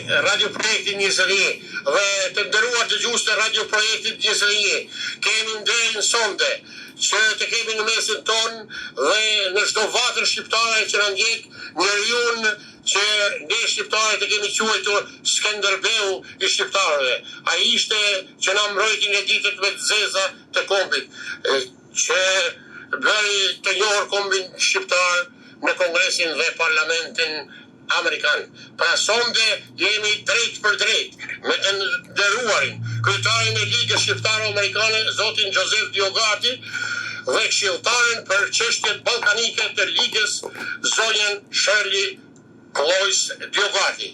radioprojektin Njësëri dhe të nderuar dëgjues të radioprojektit Njësëri, kemi nderin sonde që të kemi në mesin ton dhe në çdo vatër shqiptare që na ndjek, njeriu që ne shqiptarët e kemi quajtur Skënderbeu i shqiptarëve. Ai ishte që na mbrojti në ditët më të zeza të kombit, që bëri të njohur kombin shqiptar në Kongresin dhe Parlamentin Amerikan. Pra sonde jemi drejt për drejt me të nderuarin kryetarin e Ligës Shqiptare Amerikane, zotin Joseph DioGuardi, dhe këshilltaren për çështjet ballkanike të Ligës, zonjën Shirley Cloyes DioGuardi.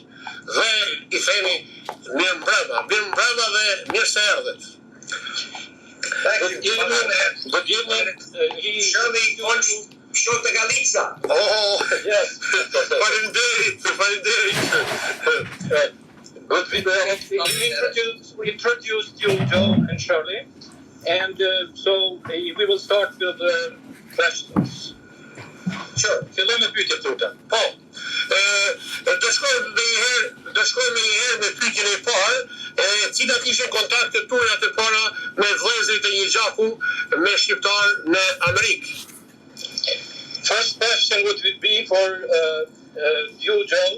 Dhe i themi mirëmbrëma dhe mirë se erdhët. Shirley Shkodrani. Oh, Yes. faleminderit. We introduced you, Joe and Shirley, and so we will start with the questions. Sure. Fillojmë me pyetjet tuaja. Po, do shkojmë një herë me pyetjen e parë, cilat ishin kontaktet tuaja të para me vëllezërit e një gjaku me shqiptar në Amerikë. First question would be for you, Joe.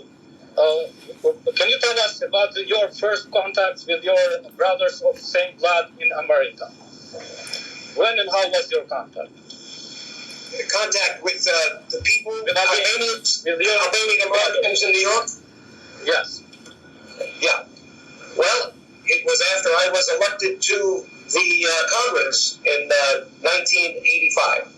Can you tell us about your first contacts with your brothers of same blood in America? When and how was your contact? Contact with the people, Albanians, Albanian Americans in New York? Yes. Yeah. Well, it was after I was elected to the Congress in 1985.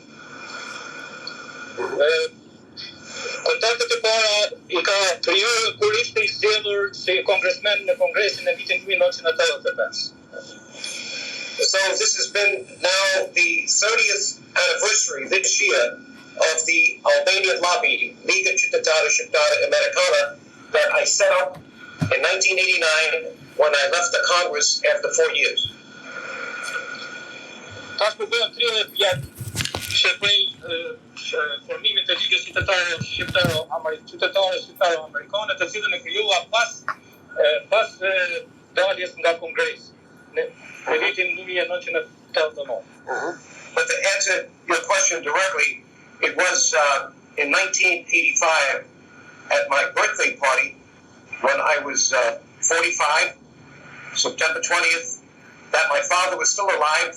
Kontaktet e para I ka krijuar kur ishte I zgjedhur si kongresmen në Kongresin e vitin 1985. So this has been now the 30th anniversary this year of the Albanian lobby, Luigj Shkodrani Americana, that I set up in 1989 when I left the Congress after 4 years. Tash po bëhen 30 vjet që prej formimit të Ligës Shqiptare Amerikane, të cilën e krijua pas daljes nga Kongresi në vitin 1989. But to answer your question directly, it was in 1985 at my birthday party when I was 45, September 20th, that my father was still alive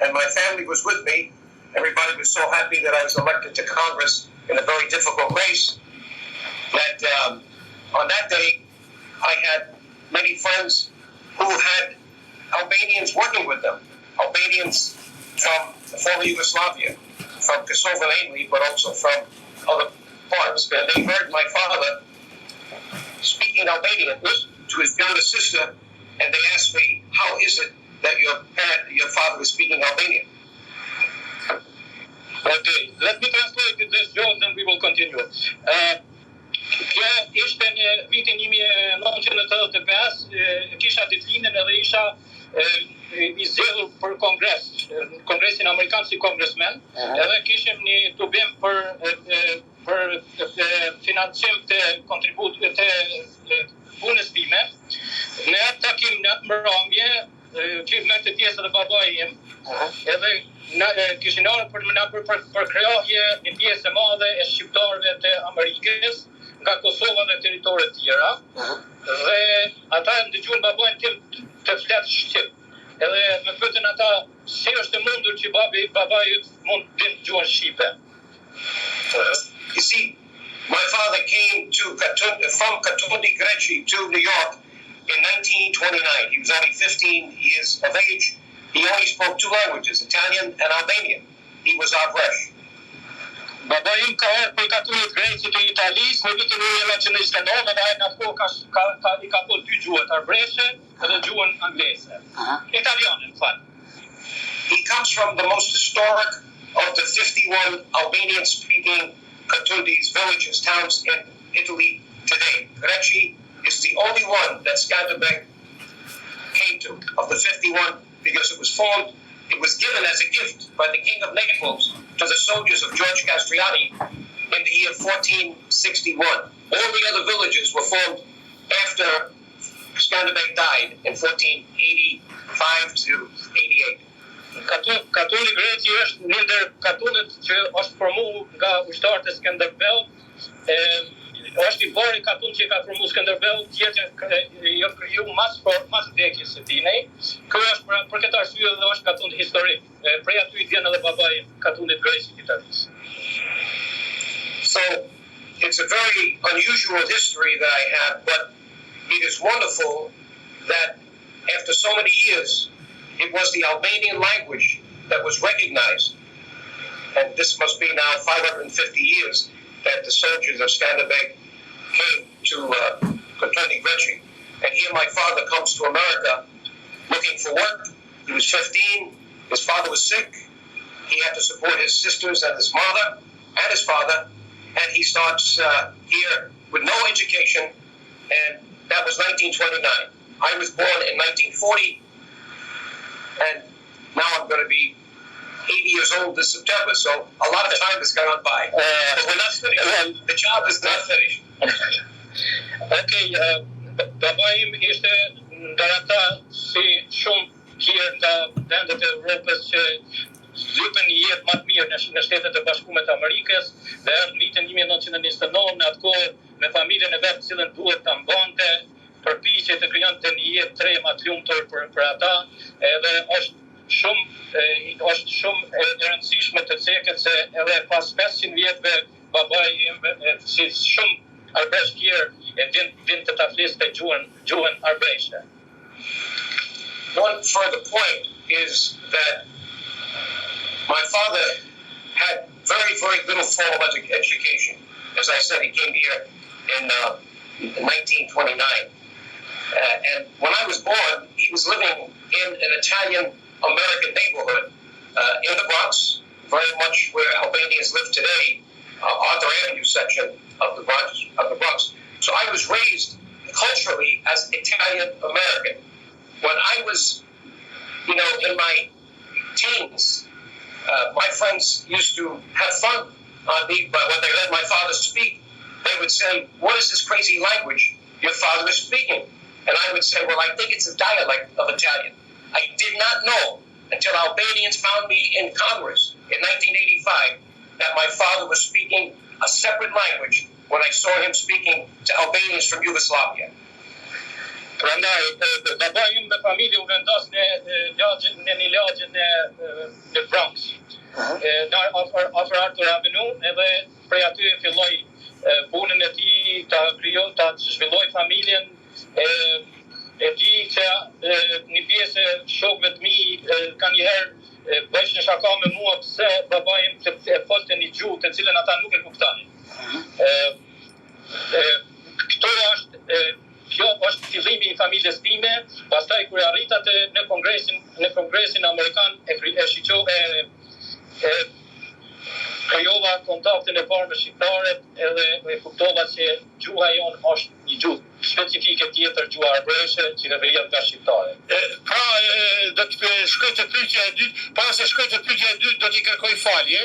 and my family was with me. Everybody was so happy that I was elected to Congress in a very difficult race that on that day I had many friends who had Albanians working with them, Albanians from former Yugoslavia, from Kosovo mainly, but also from other parts. And they heard my father speaking Albanian to his younger sister, and they asked me, how is it that your father is speaking Albanian? Okay, let me translate this, Joe, and then we will continue. Kjo ishte në vitin 1985, kisha ditëlindjen edhe isha I zgjedhur për Kongresin Amerikan si kongresmen, edhe kishim një tubim për financim të kontributit të punës time. Në atë takim, në atë mbrëmje, që merrte pjesë edhe babai im, edhe kishin ardhur për na përkrahje një pjesë e madhe e shqiptarëve të Amerikës nga Kosova dhe territoret tjera. Dhe ata ndëgjuan babain tim të flet shqip. Edhe më pyetën ata si është e mundur që babai yt mund të dëgjojë shqipe. You see, my father came from Katundi, Greci to New York in 1929. He was only 15 years of age. He only spoke 2 languages, Italian and Albanian. He was our fresh. Babai im ka ardhur për Katundi Greci të Italisë në vitin 1929 dhe ai në atë kohë I ka folur 2 gjuhë, arbreshe dhe gjuhën angleze. Italianen, fal. He comes from the most historic of the 51 Albanian-speaking Katundis, villages, towns in Italy today. Greci is the only one that Skanderbeg came to of the 51 because it was given as a gift by the King of Naples to the soldiers of George Castriani in the year 1461. All the other villages were formed after after Skanderbeg died in 1485 to 88. Katulli Greci është një ndër katullet që është formu nga ushtarët e Skanderbeu. Është I pari katull që ka formu Skanderbeu, tjetër jo kriju mas vdekjes së tij. Ky është për këtë arsye dhe është katull historik. Prej aty vjen edhe babai katullit Greqit Italisë. So it's a very unusual history that I have, but it is wonderful that after so many years, it was the Albanian language that was recognized. And this must be now 550 years that the soldiers of Skanderbeg came to Kotlani Greci. And here my father comes to America looking for work. He was 15. His father was sick. He had to support his sisters and his mother and his father. And he starts here with no education. And that was 1929. I was born in 1940. And now I'm going to be 80 years old this September, so a lot of time has gone by. But we're not finished. The job is not finished. Baba im ishte ndër ata si shumë tjerë nga vendet e Evropës që zgjupën një jetë më të mirë në Shtetet e Bashkuara të Amerikës dhe erdhi në vitin 1929 në atë kohë me familjen e vet, cilën duhet ta mbante, përpiqej të krijonte një jetë tre më të lumtur për ata, edhe është shumë e rëndësishme të ceket se edhe pas 500 vjetëve babai im si shumë arbëresh tjerë e din të ta fliste gjuhën arbëreshe. One further point is that my father had very, very little formal education. As I said, he came here in 1929. And when I was born, he was living in an Italian-American neighborhood in the Bronx, very much where Albanians live today, Arthur Avenue section of the Bronx. So I was raised culturally as Italian-American. When I was, in my teens, my friends used to have fun on me, but when they heard my father speak, they would say, "What is this crazy language your father is speaking?" And I would say, "Well, I think it's a dialect of Italian." I did not know until Albanians found me in Congress in 1985 that my father was speaking a separate language when I saw him speaking to Albanians from Yugoslavia. Prandaj, baba im me familje u vendos në një lagjin në Bronx. Në afër Arthur Avenue, edhe prej aty filloi punën e tij, ta zhvilloi familjen. E di që një pjesë e shokëve të mi kanë njëherë bëshin shaka me mua pse baba im e folte një gjuhë të cilën ata nuk e kuptonin. Kjo është fillimi I familjes time, pastaj kur arrita në Kongresin Amerikan krijova kontaktin e parë me shqiptarët edhe e kuptova që gjuha jonë është një gjuhë specifike tjetër, gjuha arbëreshe që vjen nga shqiptarët. Do të shkoj te pyetja e dytë, para se shkoj te pyetja e dytë do t'i kërkoj falje,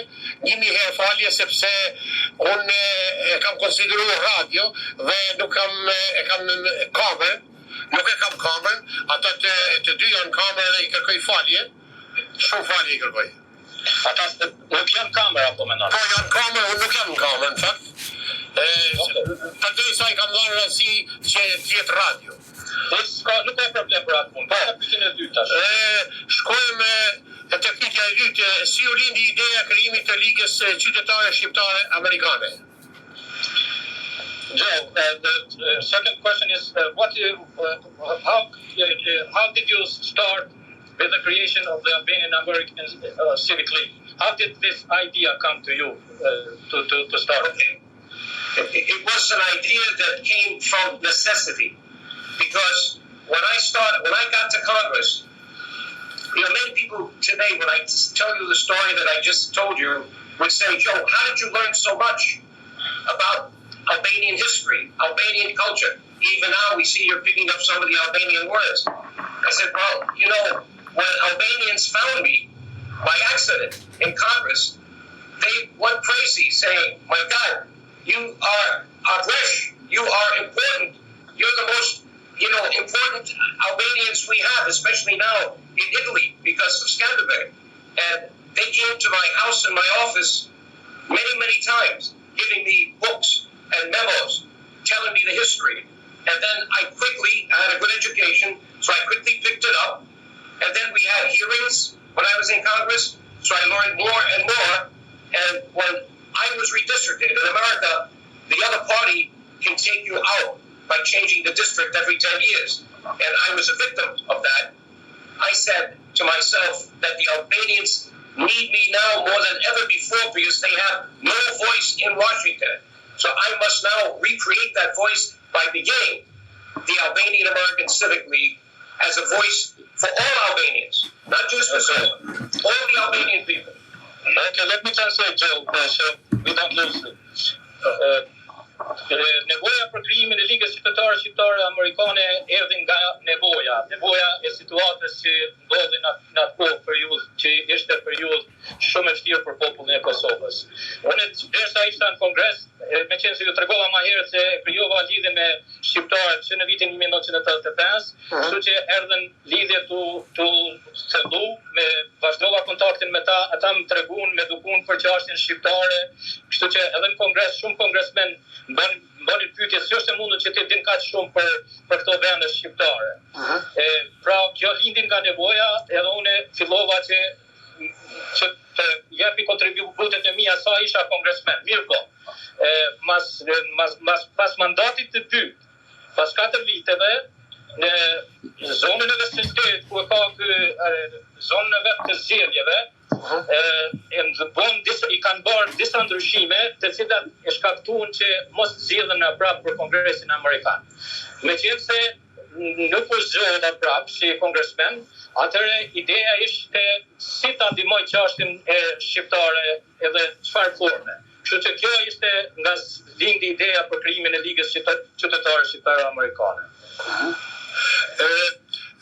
një herë falje sepse unë e kam konsideruar radio dhe nuk kam kamerën, nuk e kam kamerën, ata të dy janë kamerë dhe I kërkoj falje, shumë falje I kërkoj. Ata nuk janë kamera po mendon. Po janë kamerë, unë nuk jam në kamerë në fakt. Përderisa I kam dhënë rëndësi që jetë radio. Nuk ka problem për atë punë. Po pyetjen e dytë tash. Shkojmë te pyetja e dytë, si u lindi ideja e krijimit të Ligës Qytetare Shqiptare Amerikane? Joe, the second question is, how did you start with the creation of the Albanian American Civic League? How did this idea come to you to start? Okay. It was an idea that came from necessity, because when I got to Congress, many people today, when I tell you the story that I just told you, would say, "Joe, how did you learn so much about Albanian history, Albanian culture? Even now we see you're picking up some of the Albanian words." I said, "Well, when Albanians found me by accident in Congress, they went crazy saying, 'My God, you are Abresh, you are important, you're the most important Albanians we have, especially now in Italy, because of Skanderberg. And they came to my house and my office many, many times, giving me books and memos, telling me the history. And then I had a good education, so I quickly picked it up. And then we had hearings when I was in Congress, so I learned more and more. And when I was redistricted in America, the other party can take you out by changing the district every 10 years. And I was a victim of that. I said to myself that the Albanians need me now more than ever before because they have no voice in Washington. So I must now recreate that voice by beginning the Albanian American Civic League as a voice for all Albanians, not just for some, all the Albanian people. Okay, let me translate, Joe, so we don't lose it. Nevoja për krijimin e Ligës Shqiptare Amerikane erdhi nga nevoja e situatës që ndodhi në atë kohë periudhë që ishte periudhë shumë e vështirë për popullin e Kosovës. Unë derisa isha në Kongres, me qenë se ju tregova më herët se krijova lidhje me shqiptarët që në vitin 1985, kështu që erdhën lidhje tu thellu, me vazhdova kontaktin me ata më treguan, me dukun për çështjen shqiptare, kështu që edhe në Kongres shumë kongresmen bënin pyetje si është e mundur që të din kaq shumë për këto vende shqiptare. Pra kjo lindi nga nevoja, edhe unë fillova që të jepi kontributet e mia sa isha kongresmen. Mirë po. Pas mandatit të dytë, pas 4 viteve, në zonën e Vestfaletit, ku e ka zonën e vetë të zgjedhjeve, i kanë bërë disa ndryshime të cilat e shkaktuan që mos zgjidhen prapë për Kongresin Amerikan. Meqense nuk u zgjodha prapë si kongresmen, atëherë ideja ishte si ta ndihmoj çështjen e shqiptare edhe çfarë forme. Kështu që kjo ishte nga lindi ideja për krijimin e Ligës Qytetare Shqiptare Amerikane.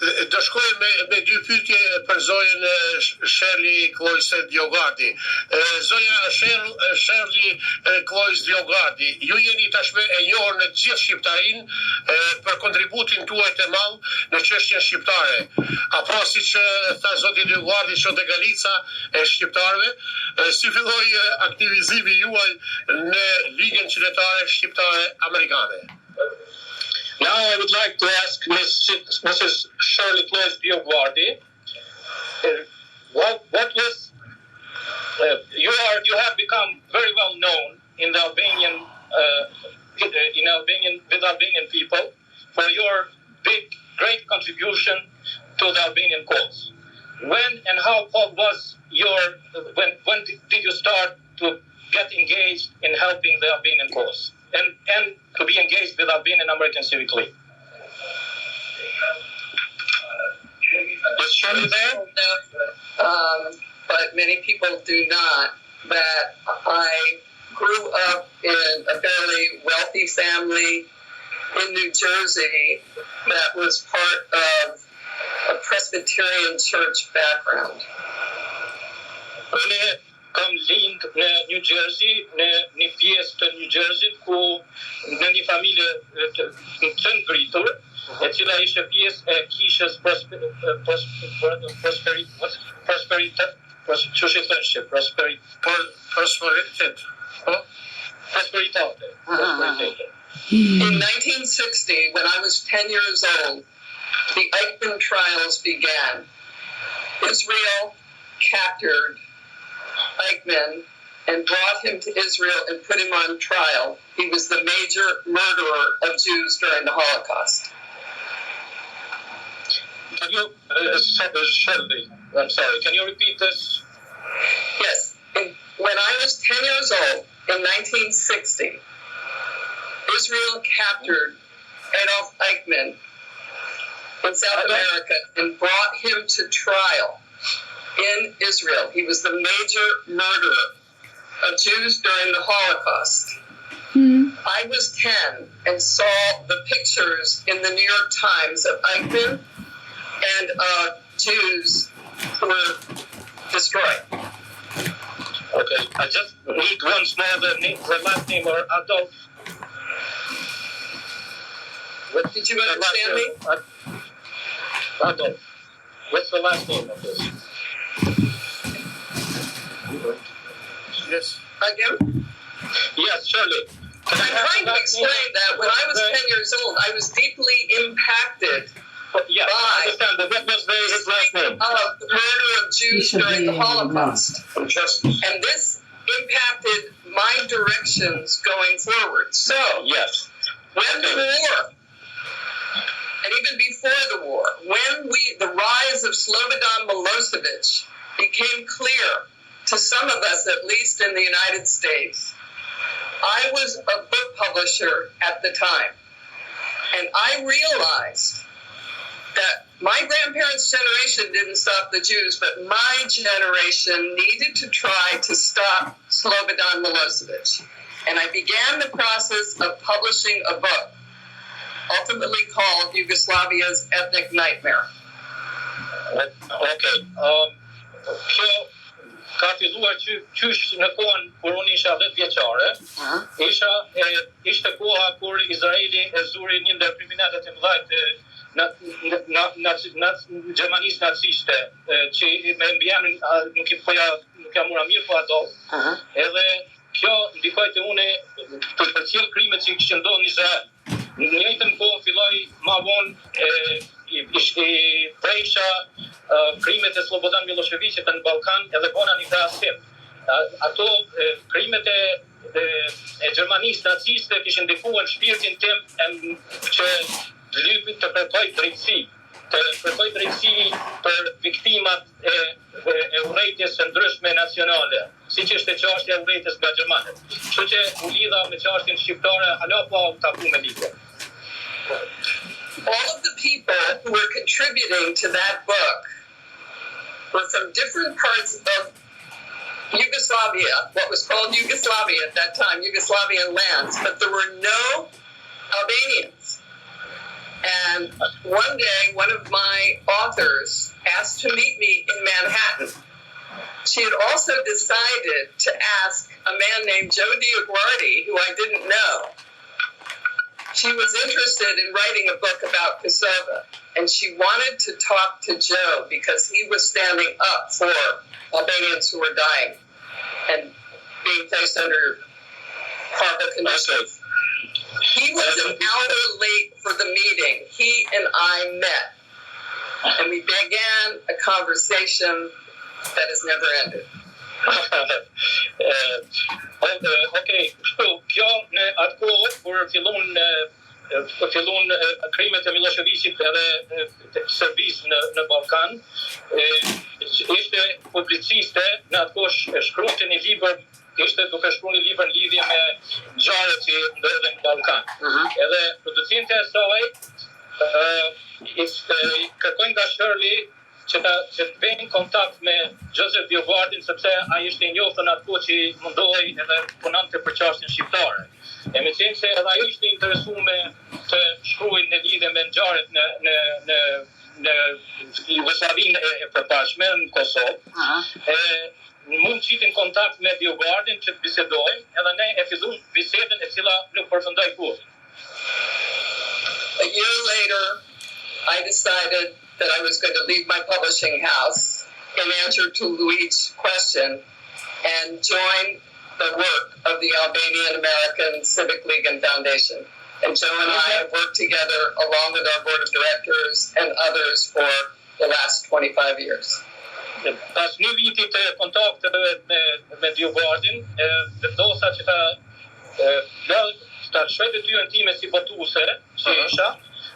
Do shkoj me 2 pyetje për zonjën Shirley Cloyes DioGuardi. Zonja Shirley Cloyes DioGuardi, ju jeni tashmë e njohur në të gjithë shqiptarinë për kontributin tuaj të madh në çështjen shqiptare. Apo siç tha zoti DioGuardi, që te Galica e shqiptarëve, si filloi aktivizimi juaj në Ligën Qytetare Shqiptare Amerikane? Now I would like to ask Mrs. Shirley Cloyes DioGuardi, what was you have become very well known in the Albanian with Albanian people for your great contribution to the Albanian cause. When and how was when did you start to get engaged in helping the Albanian cause? And to be engaged with Albanian American Civic League. Is Shirley there? But many people do not. That I grew up in a fairly wealthy family in New Jersey that was part of a Presbyterian church background. Kam lind në New Jersey, në një pjesë të New Jersey ku në një familje të ngritur, e cila ishte pjesë e kishës prosperitate. In 1960, when I was 10 years old, the Eichmann trials began. Israel captured Eichmann and brought him to Israel and put him on trial. He was the major murderer of Jews during the Holocaust. Can you, Shirley, I'm sorry, can you repeat this? Yes. When I was 10 years old, in 1960, Israel captured Adolf Eichmann in South America and brought him to trial in Israel. He was the major murderer of Jews during the Holocaust. I was 10 and saw the pictures in the New York Times of Eichmann and Jews who were destroyed. Okay, I just need once more the last name or Adolf. Did you understand me? Adolf. What's the last name of this? Yes. Again? Yes, Shirley. I'm trying to explain that when I was 10 years old, I was deeply impacted Yeah, I understand. But what was his last name? of the murder of Jews during the Holocaust. Justice. And this impacted my directions going forward. So, Yes. when the war, and even before the war, when the rise of Slobodan Milosevic became clear to some of us, at least in the United States, I was a book publisher at the time. And I realized that my grandparents' generation didn't stop the Jews, but my generation needed to try to stop Slobodan Milosevic. And I began the process of publishing a book, ultimately called Yugoslavia's Ethnic Nightmare. Okay. Kjo ka filluar qysh në kohën kur unë isha 10 vjeçare. Ishte koha kur Izraeli e zuri një ndër kriminalet e mëdhtë Gjermanisë naciste, që me emrin nuk ja mora mirë, po ato. Edhe kjo ndikoi te unë për cilë krimet që kishin ndodhur në Izrael. Në njëjtën kohë filloi ma vonë prejsha krimet e Slobodan Milosevicit në Ballkan edhe bona një krahasim. Ato krimet e Gjermanisë naciste kishin ndikuar shpirtin tim që të lypit të kërkoj drejtësi. Të kërkoj drejtësi për viktimat e urrejtjes së ndryshme nacionale, siç ishte çështja e urrejtjes nga gjermanët. Kështu që u lidha me çështjen shqiptare, hala po u taku me librin. All of the people who were contributing to that book were from different parts of Yugoslavia, what was called Yugoslavia at that time, Yugoslavian lands, but there were no Albanians. And one day, one of my authors asked to meet me in Manhattan. She had also decided to ask a man named Joe DioGuardi, who I didn't know. She was interested in writing a book about Kosovo, and she wanted to talk to Joe because he was standing up for Albanians who were dying and being placed under horrible conditions. He was an hour late for the meeting. He and I met, and we began a conversation that has never ended. Okej, kështu, kjo në atë kohë kur fillon krimet e Milosevicit edhe Serbisë në Ballkan, ishte publiciste në atë kohë shkruante një libër, ishte duke shkruar një libër në lidhje me ngjarjet që ndodhen në Ballkan. Edhe producente e saj kërkojnë nga Shirley që të bëjnë kontakt me Joseph DioGuardi, sepse ai ishte i njohur në atë kohë që mundohej edhe punonte për çështjen shqiptare. E me qenë se edhe ai ishte interesuar të shkruajnë në lidhje me ngjarjet në Jugosllavinë e përpashme në Kosovë. Mund të qitin kontakt me DioGuardin që të bisedojmë, edhe ne e fillum bisedën e cila nuk përfundoi kurrë. A year later, I decided that I was going to leave my publishing house in answer to Luig's question and join the work of the Albanian American Civic League and Foundation. And Joe and I have worked together along with our board of directors and others for the last 25 years. Pas një viti të kontakteve me DioGuardin, vendosa që ta shoj detyrën time si botuese që isha,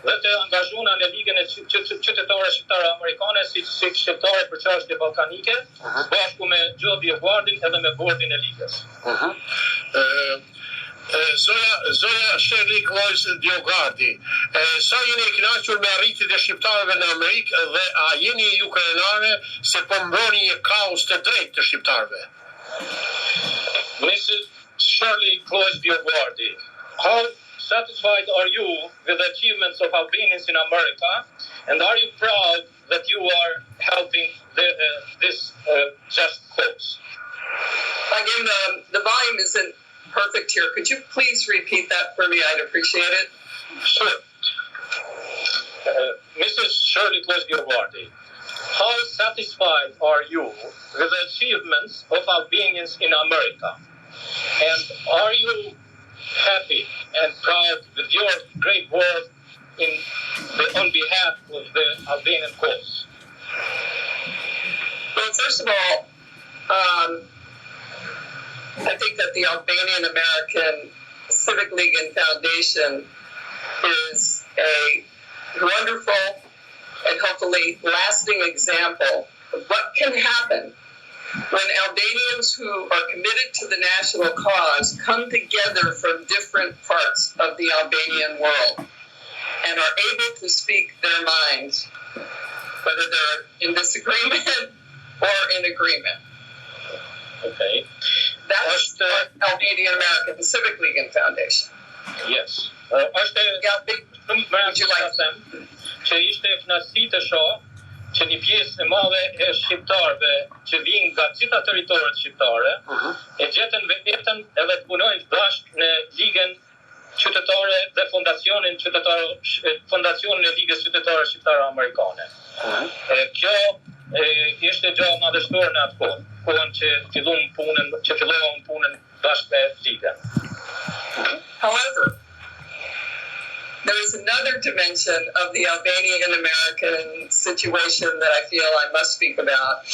dhe të angazhuna në ligën e qytetare shqiptare amerikane si shqiptare për çështje ballkanike, bashku me Joe DioGuardin edhe me bordin e ligës. Zoja Shirley Cloyes DioGuardi, sa jeni e kënaqur me arritjet e shqiptarëve në Amerikë dhe a jeni ju krenare se po mbroni një kaos të drejtë të shqiptarëve? Mrs. Shirley Cloyes DioGuardi, how satisfied are you with the achievements of Albanians in America, and are you proud that you are helping this just cause? Again, the volume isn't perfect here. Could you please repeat that for me? I'd appreciate it. Sure. Mrs. Shirley Cloyes DioGuardi, how satisfied are you with the achievements of Albanians in America? And are you happy and proud with your great work on behalf of the Albanian cause? Well, first of all, I think that the Albanian American Civic League and Foundation is a wonderful and hopefully lasting example of what can happen when Albanians who are committed to the national cause come together from different parts of the Albanian world and are able to speak their minds, whether they're in disagreement or in agreement. Okay. That's the Albanian American Civic League and Foundation. Yes. Është shumë më që ishte kënaqësi të shoh që një pjesë e madhe e shqiptarëve që vinë nga gjitha territoret shqiptare e gjetën vetën edhe të punojnë bashkë në ligën qytetare dhe fondacionin e ligës qytetare shqiptare amerikane. Kjo ishte gjë madhështore në atë kohën që filluam punën bashkë me ligën. However, there is another dimension of the Albanian American situation that I feel I must speak about,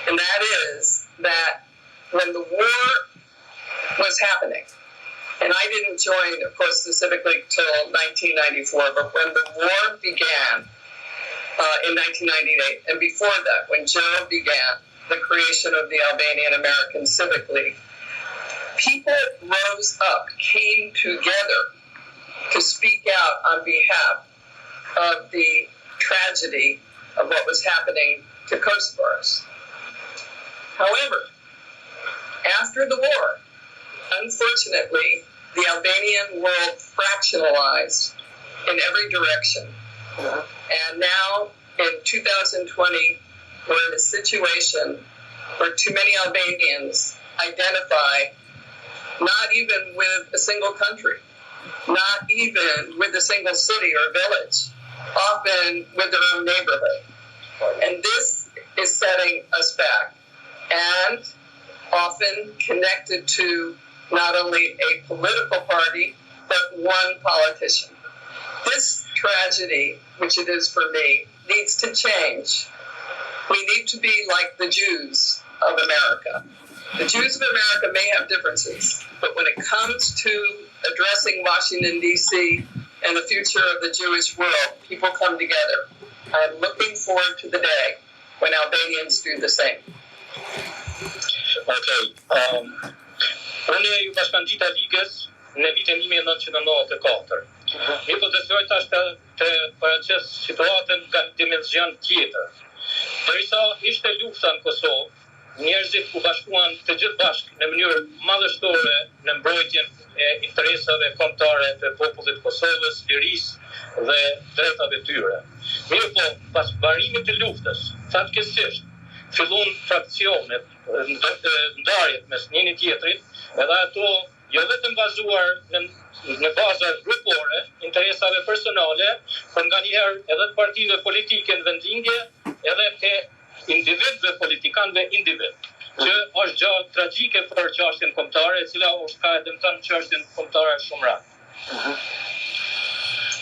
and that is that when the war was happening, and I didn't join, of course, the Civic League till 1994, but when the war began in 1998, and before that, when Joe began the creation of the Albanian American Civic League, people rose up, came together to speak out on behalf of the tragedy of what was happening to Kosovars. However, after the war, unfortunately, the Albanian world fractionalized in every direction. And now, in 2020, we're in a situation where too many Albanians identify not even with a single country, not even with a single city or village, often with their own neighborhood. And this is setting us back, and often connected to not only a political party, but one politician. This tragedy, which it is for me, needs to change. We need to be like the Jews of America. The Jews of America may have differences, but when it comes to addressing Washington, D.C. and the future of the Jewish world, people come together. I'm looking forward to the day when Albanians do the same. Okay. Unë ju bashkangjita ligës në vitin 1994. Mi po desoj tash të paraqes situatën nga dimension tjetër. Derisa ishte lufta në Kosovë, njerëzit u bashkuan të gjithë bashkë në mënyrë madhështore në mbrojtjen e interesave kombëtare të popullit Kosovës, lirisë dhe drejtave tyre. Mirë po, pas barimit të luftës, fatkeqësisht fillon fraksionet, ndarjet mes njëri tjetrit, edhe ato jo vetëm bazuar në baza grupore, interesave personale, por nganjëherë edhe të partive politike në vendlindje, edhe të individëve politikanëve individ, që është gjë tragjike për çështjen kombëtare, e cila është ka dëmton çështjen kombëtare shumë rrallë.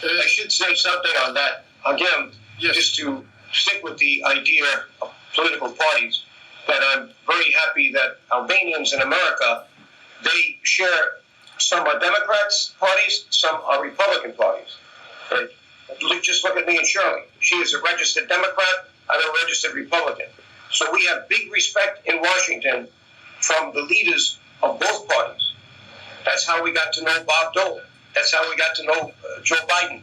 I should say something on that. Again, just to stick with the idea of political parties, that I'm very happy that Albanians in America, they share, some are Democrats parties, some are Republican parties. Right? Just look at me and Shirley. She is a registered Democrat, I'm a registered Republican. So we have big respect in Washington from the leaders of both parties. That's how we got to know Bob Dole. That's how we got to know Joe Biden.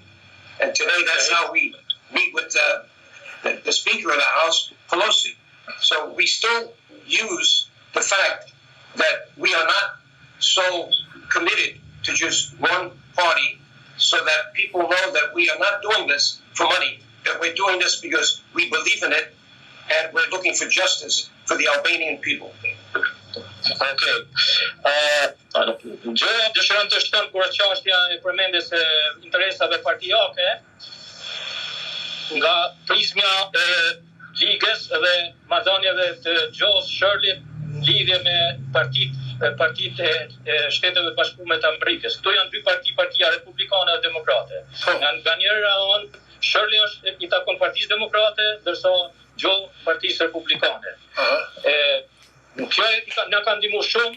And today that's how we meet with the Speaker of the House, Pelosi. So we still use the fact that we are not so committed to just one party, so that people know that we are not doing this for money, that we're doing this because we believe in it, and we're looking for justice for the Albanian people. Okay. Gjë dëshiron të shton kur çështja e përmendjes së interesave partijake. nga prizmja e ligës dhe marrëdhënieve të Gjos Shirley në lidhje me partitë e Shteteve të Bashkuara të Amerikës. Këto janë dy partia republikane dhe demokrate. Nga njëra anë Shirley është i takon Partisë Demokrate, ndërsa Joe Partisë Republikane. Kjo na ka ndihmuar shumë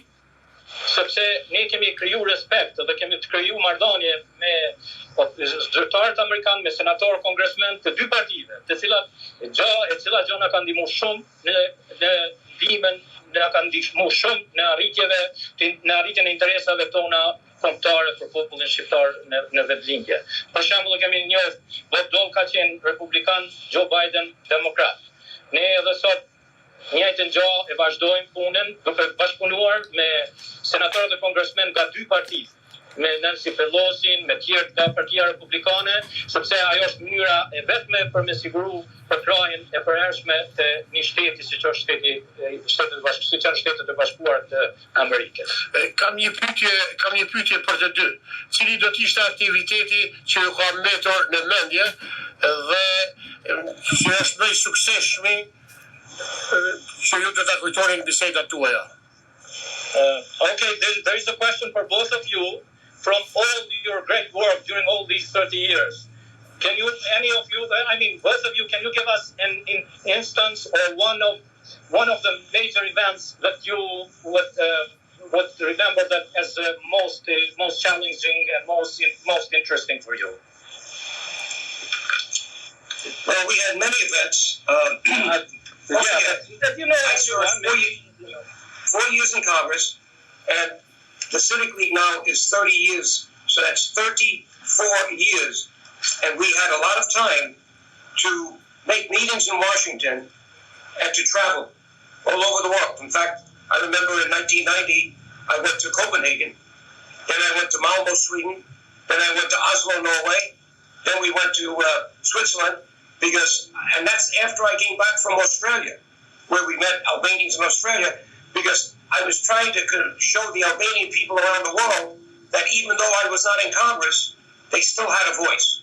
sepse ne kemi kriju respekt dhe kemi të kriju marrëdhënie me zyrtarët amerikanë, me senatorë, kongresmen të dy partive, e cila gjë na ka ndihmuar shumë në ndihmën, na ka ndihmuar shumë në arritjen e interesave tona kombëtare për popullin shqiptar në vetëlindje. Për shembull, kemi një Bob Dole ka qenë republikan, Joe Biden demokrat. Ne edhe sot njëjtën gjë e vazhdojmë punën duke bashkëpunuar me senatorët dhe kongresmen nga dy partitë, me Nancy Pelosi, me tjerë nga Partia Republikane, sepse ajo është mënyra e vetme për me siguru përkrahjen e përhershme të një shteti siç është Shtetet e Bashkuara të Amerikës. Kam një pyetje për të dy. Cili do të ishte aktiviteti që ju ka mbetur në mendje dhe që është më i suksesshëm që ju do ta kujtoni në bisedat tuaja? Okay, there is a question for both of you from all your great work during all these 30 years. Can you, both of you, can you give us an instance or one of the major events that you would remember that as most challenging and most interesting for you? Well, we had many events. I served 4 years in Congress, and the Civic League now is 30 years, so that's 34 years. And we had a lot of time to make meetings in Washington and to travel all over the world. In fact, I remember in 1990, I went to Copenhagen, then I went to Malmö, Sweden, then I went to Oslo, Norway, then we went to Switzerland, and that's after I came back from Australia, where we met Albanians in Australia, because I was trying to show the Albanian people around the world that even though I was not in Congress, they still had a voice.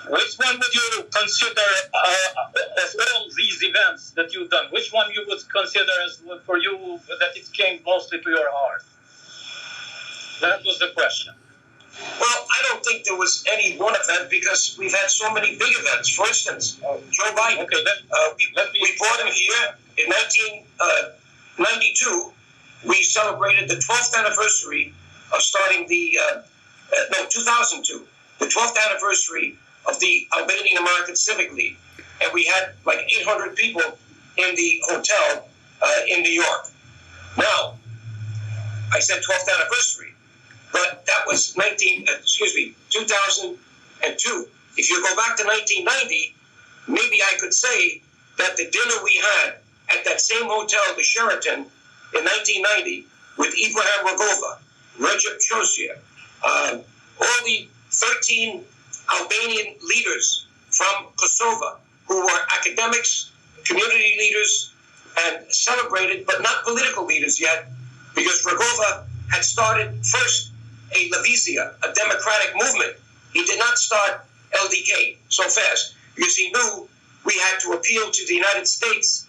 Which one would you consider, of all these events that you've done, which one you would consider as for you that it came mostly to your heart? That was the question. Well, I don't think there was any one event because we've had so many big events. For instance, Joe Biden. Okay, we brought him here in 1992. We celebrated the 12th anniversary of starting 2002, the 12th anniversary of the Albanian American Civic League. And we had like 800 people in the hotel in New York. Now, I said 12th anniversary, but that was 2002. If you go back to 1990, maybe I could say that the dinner we had at that same hotel, the Sheraton, in 1990, with Ibrahim Rugova, Recep Çocuğ, all the 13 Albanian leaders from Kosovo who were academics, community leaders, and celebrated, but not political leaders yet, because Rugova had started first a Levizia, a democratic movement. He did not start LDK so fast, because he knew we had to appeal to the United States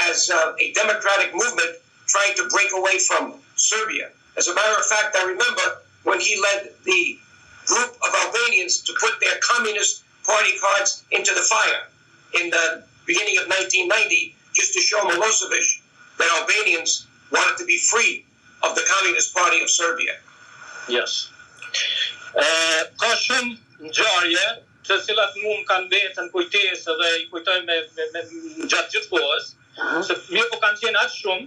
as a democratic movement trying to break away from Serbia. As a matter of fact, I remember when he led the group of Albanians to put their Communist Party cards into the fire in the beginning of 1990, just to show Milosevic that Albanians wanted to be free of the Communist Party of Serbia. Yes. Ka shumë ngjarje të cilat mund kanë mbetën kujtesë dhe I kujtoj me gjatë gjithë kohës, se mirë po kanë qenë aq shumë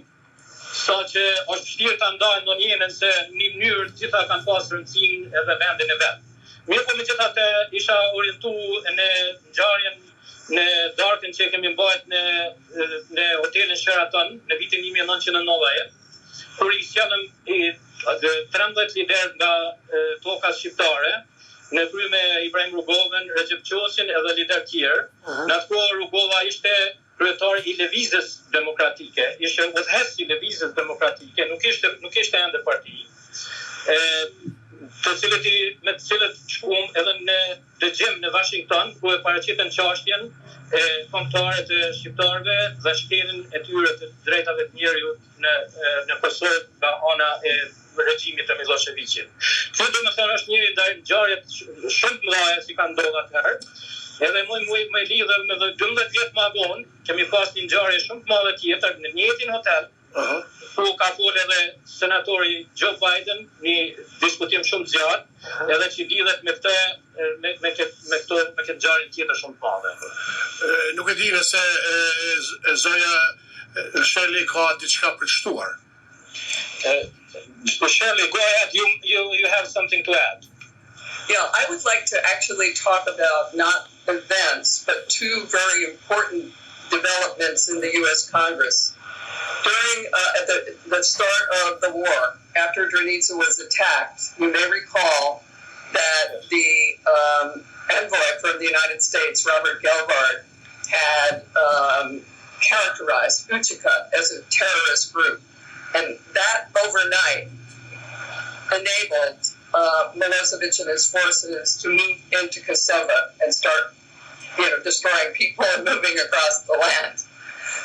sa që është vështirë ta ndajmë ndonjëherë se në një mënyrë të gjitha kanë pasur rëndësinë edhe vendin e vet. Mirë po megjithatë isha orientuar në ngjarjen në darkën që kemi mbajtur në hotelin Sheraton në vitin 1990, kur I sjellëm 13 lider nga toka shqiptare, në krye me Ibrahim Rugovën, Recep Çocuğin edhe lider tjerë. Në atë kohë Rugova ishte kryetari I Lëvizjes Demokratike, ishte udhëheqës I Lëvizjes Demokratike, nuk ishte ende parti. Me të cilët shkuam edhe në dëgjim në Washington ku e paraqitën çështjen e kombëtare të shqiptarëve dhe shkeljen e tyre të drejtave të njerëzit në Kosovë nga ana e regjimit të Miloševićit. Kjo domethënë është një ndaj ngjarjeve shumë të mëdha që kanë ndodhur atëherë. Edhe më lidhem me 12 vjet më vonë, kemi pas një ngjarje shumë të madhe tjetër në njëjtin hotel. Ku ka folë edhe senatori Joe Biden, një diskutim shumë zjarrt, edhe që lidhet me këtë ngjarje tjetër shumë të madhe. Nuk e di nëse zoja Shirley ka diçka për të shtuar. Shirley, go ahead. You have something to add. Yeah, I would like to actually talk about not events, but two very important developments in the U.S. Congress. During at the start of the war, after Drenica was attacked, you may recall that the envoy from the United States, Robert Gelbart, had characterized Utica as a terrorist group. And that overnight enabled Milošević and his forces to move into Kosovo and start, destroying people and moving across the land.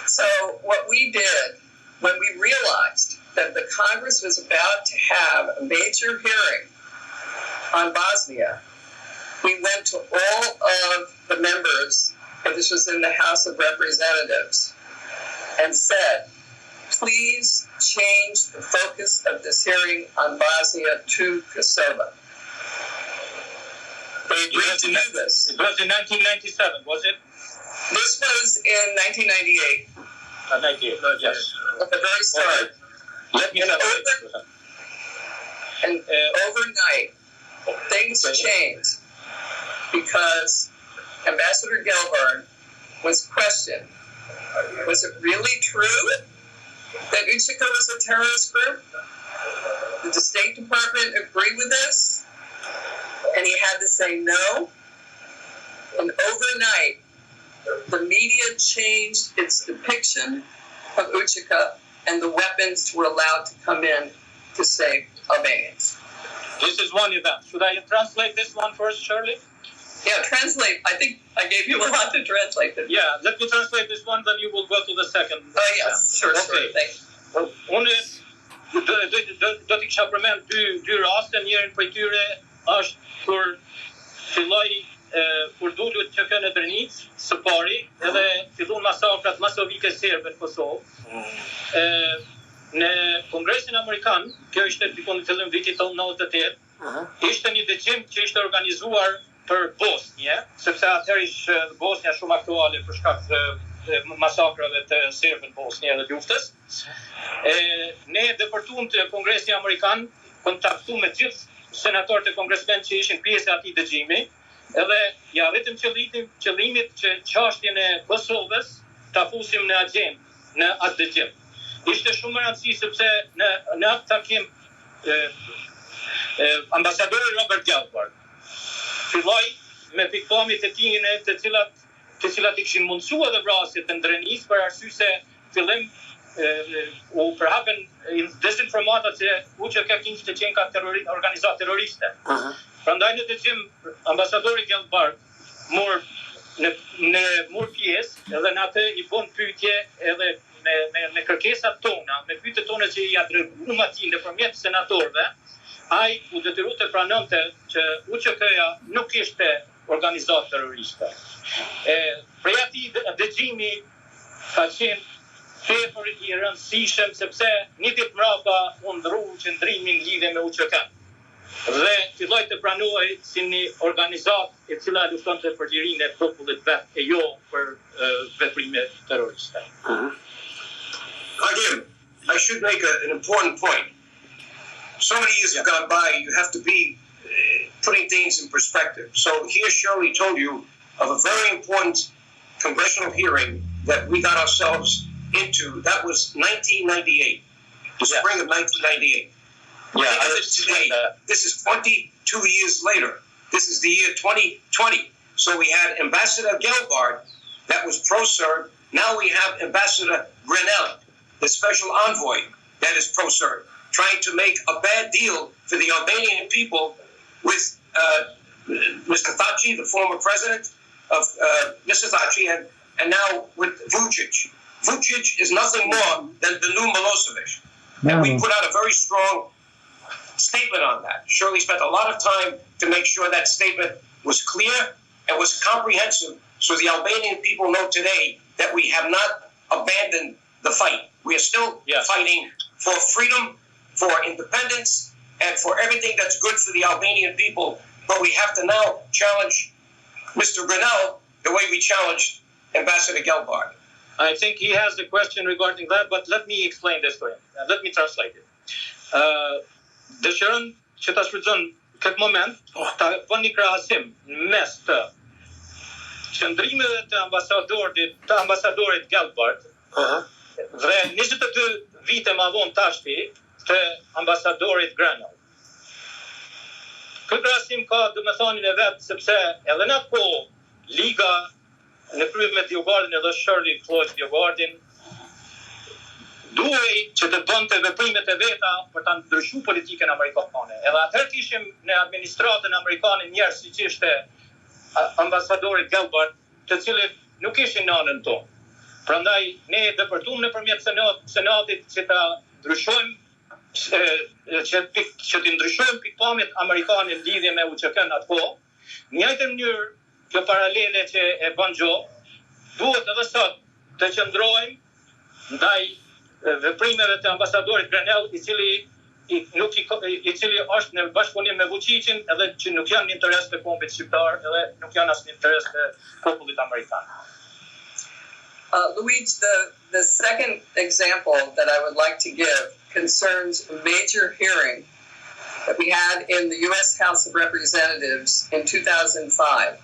So what we did when we realized that the Congress was about to have a major hearing on Bosnia, we went to all of the members, and this was in the House of Representatives, and said, please change the focus of this hearing on Bosnia to Kosovo. They agreed to do this. It was in 1997, was it? This was in 1998. 98, yes. At the very start. Let me And overnight, things changed because Ambassador Gelbart was questioned. Was it really true that Utica was a terrorist group? Did the State Department agree with this? And he had to say no. And overnight, the media changed its depiction of Utica, and the weapons were allowed to come in to save Albanians. This is one event. Should I translate this one first, Shirley? Yeah, translate. I think I gave you a lot to translate. Yeah, let me translate this one, then you will go to the second. Oh, yes, sure, okay. Sure. Thank you. Unë do t'i kisha përmend dy raste, njërin prej tyre është kur filloi kur dulut që kënë Drenica së pari, edhe fillon masakrat masovike serbe në Kosovë. Në Kongresin Amerikan, kjo ishte në fillim vitit 98, ishte një dëgjim që ishte organizuar për Bosnjë, sepse atëherë ishte Bosnja shumë aktuale për shkak të masakrave të serbëve në Bosnjë dhe luftës. Ne depërtuam të Kongresi Amerikan, kontaktuam me gjithë senatorët e kongresmen që ishin pjesë e atij dëgjimi, edhe ja vetëm qëllimit që çështjen e Kosovës ta fusim në agjendë në atë dëgjim. Ishte shumë e rëndësishme sepse në atë takim ambasadori Robert Gelbart filloi me pikpamjet e tij të cilat i kishin mundsuar edhe vrasjet të Drenicës për arsye se fillim u përhapen dezinformata se UÇK kishte qenë ka organizatë terroriste. Prandaj në dëgjim ambasadori Gelbart mor pjesë edhe në atë i bën pyetje edhe me kërkesat tona, me pyetjet tona që i adresuam atij nëpërmjet senatorëve, ai u detyru të pranonte që UÇK-ja nuk ishte organizatë terroriste. Prej atij dëgjimi ka qenë tepër i rëndësishëm sepse një ditë mbrapa u ndrru qendrimin lidhje me UÇK-n. Dhe filloi të pranohej si një organizatë e cila luftonte për lirinë e popullit vet e jo për veprime terroriste. Again, I should make an important point. So many years have gone by, you have to be putting things in perspective. So here Shirley told you of a very important congressional hearing that we got ourselves into. That was 1998, the spring of 1998. Today, this is 22 years later. This is the year 2020. So we had Ambassador Gelbart, that was pro-Serb. Now we have Ambassador Grenell, the special envoy that is pro-Serb, trying to make a bad deal for the Albanian people with Mr. Thaçi, the former president of Mr. Thaçi, and now with Vučić. Vučić is nothing more than the new Milosevic. And we put out a very strong statement on that. Shirley spent a lot of time to make sure that statement was clear and was comprehensive, so the Albanian people know today that we have not abandoned the fight. We are still fighting for freedom, for independence, and for everything that's good for the Albanian people. But we have to now challenge Mr. Grenell the way we challenged Ambassador Gelbard. I think he has a question regarding that, but let me explain this to him. Let me translate it. Dëshiron që ta shfrytëzon këtë moment, ta bën një krahasim mes të qëndrimeve të ambasadorit Gelbard dhe 22 vite më vonë tashti të ambasadorit Grenell. Këtë krahasim ka domethënien e vet, sepse edhe në atë kohë Liga në krye me DioGuardin edhe Shirley Cloyes DioGuardin duhej që të bënte veprimet e veta për ta ndryshuar politikën amerikane. Edhe atëherë kishim në administratën amerikane njerëz siç ishte ambasadori Gelbard, të cilët nuk ishin në anën tonë. Prandaj ne depërtuam nëpërmjet senatit që ta ndryshojmë që të ndryshojmë pikpamjet amerikane në lidhje me UÇK-n atë kohë. Në njëjtën mënyrë, kjo paralele që e bën Gjo, duhet edhe sot të qëndrojmë ndaj veprimeve të ambasadorit Grenell, i cili është në bashkëpunim me Vučićin, edhe që nuk janë në interes të kombit shqiptar, edhe nuk janë as në interes të popullit amerikan. Luigj, the second example that I would like to give concerns a major hearing that we had in the U.S. House of Representatives in 2005.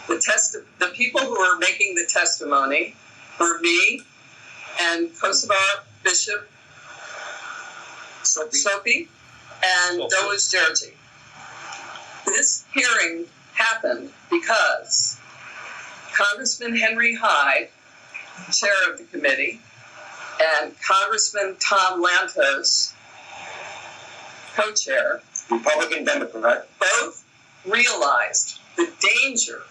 The people who were making the testimony were me and Kosovar Bishop Sopi and Luigj Shkodrani. This hearing happened because Congressman Henry Hyde, chair of the committee, and Congressman Tom Lantos, co-chair, Republican Democrat, both realized the danger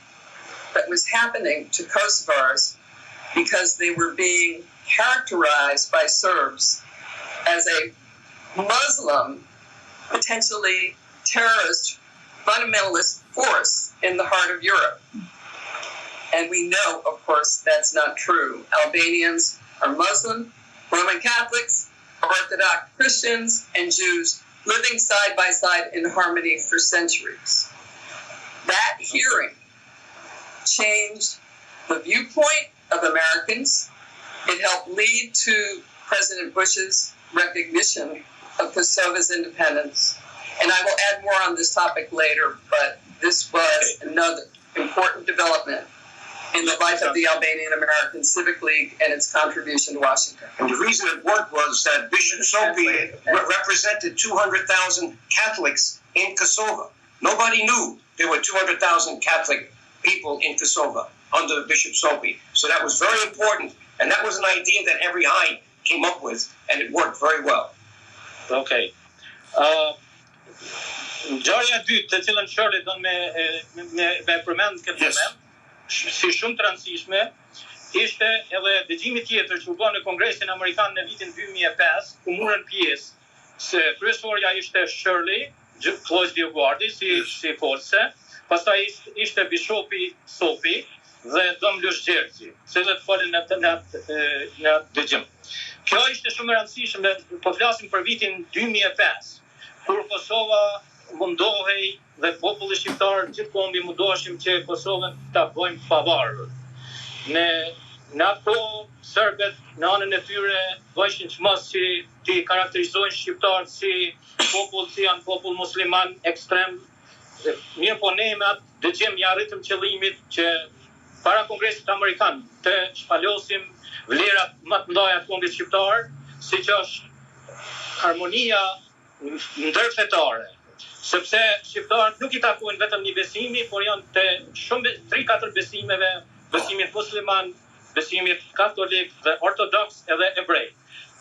that was happening to Kosovars because they were being characterized by Serbs as a Muslim, potentially terrorist, fundamentalist force in the heart of Europe. And we know, of course, that's not true. Albanians are Muslim, Roman Catholics, Orthodox Christians, and Jews living side by side in harmony for centuries. That hearing changed the viewpoint of Americans. It helped lead to President Bush's recognition of Kosovo's independence. And I will add more on this topic later, but this was another important development in the life of the Albanian American Civic League and its contribution to Washington. And the reason it worked was that Bishop Sopi represented 200,000 Catholics in Kosovo. Nobody knew there were 200,000 Catholic people in Kosovo under Bishop Sopi. So that was very important, and that was an idea that Henry Hyde came up with, and it worked very well. Okay. Ngjarja e dytë të cilën Shirley don me përmend këtë moment, si shumë të rëndësishme, ishte edhe dëgjimi tjetër që u bë në Kongresin Amerikan në vitin 2005, ku morën pjesë se kryesorja ishte Shirley Cloyes DioGuardi si forse, pastaj ishte bishopi Sopi dhe dom Luigj Shkodrani, cilët folën në dëgjim. Kjo ishte shumë e rëndësishme, po flasim për vitin 2005, kur Kosova mundohej dhe populli shqiptar gjithkohë mundoheshim që Kosovën ta bëjmë pavarur. Në atë kohë serbët në anën e tyre bëshin çmos që ti karakterizojnë shqiptarët si popull që janë popull musliman ekstrem. Mirë po ne me atë dëgjim ja arritëm qëllimit që para Kongresit Amerikan të shpalosim vlerat më të mëdha të kombit shqiptar, siç është harmonia ndërfetare. Sepse shqiptarët nuk I takojnë vetëm një besimi, por janë të shumë 3-4 besimeve, besimit musliman, besimit katolik dhe ortodoks edhe ebrej.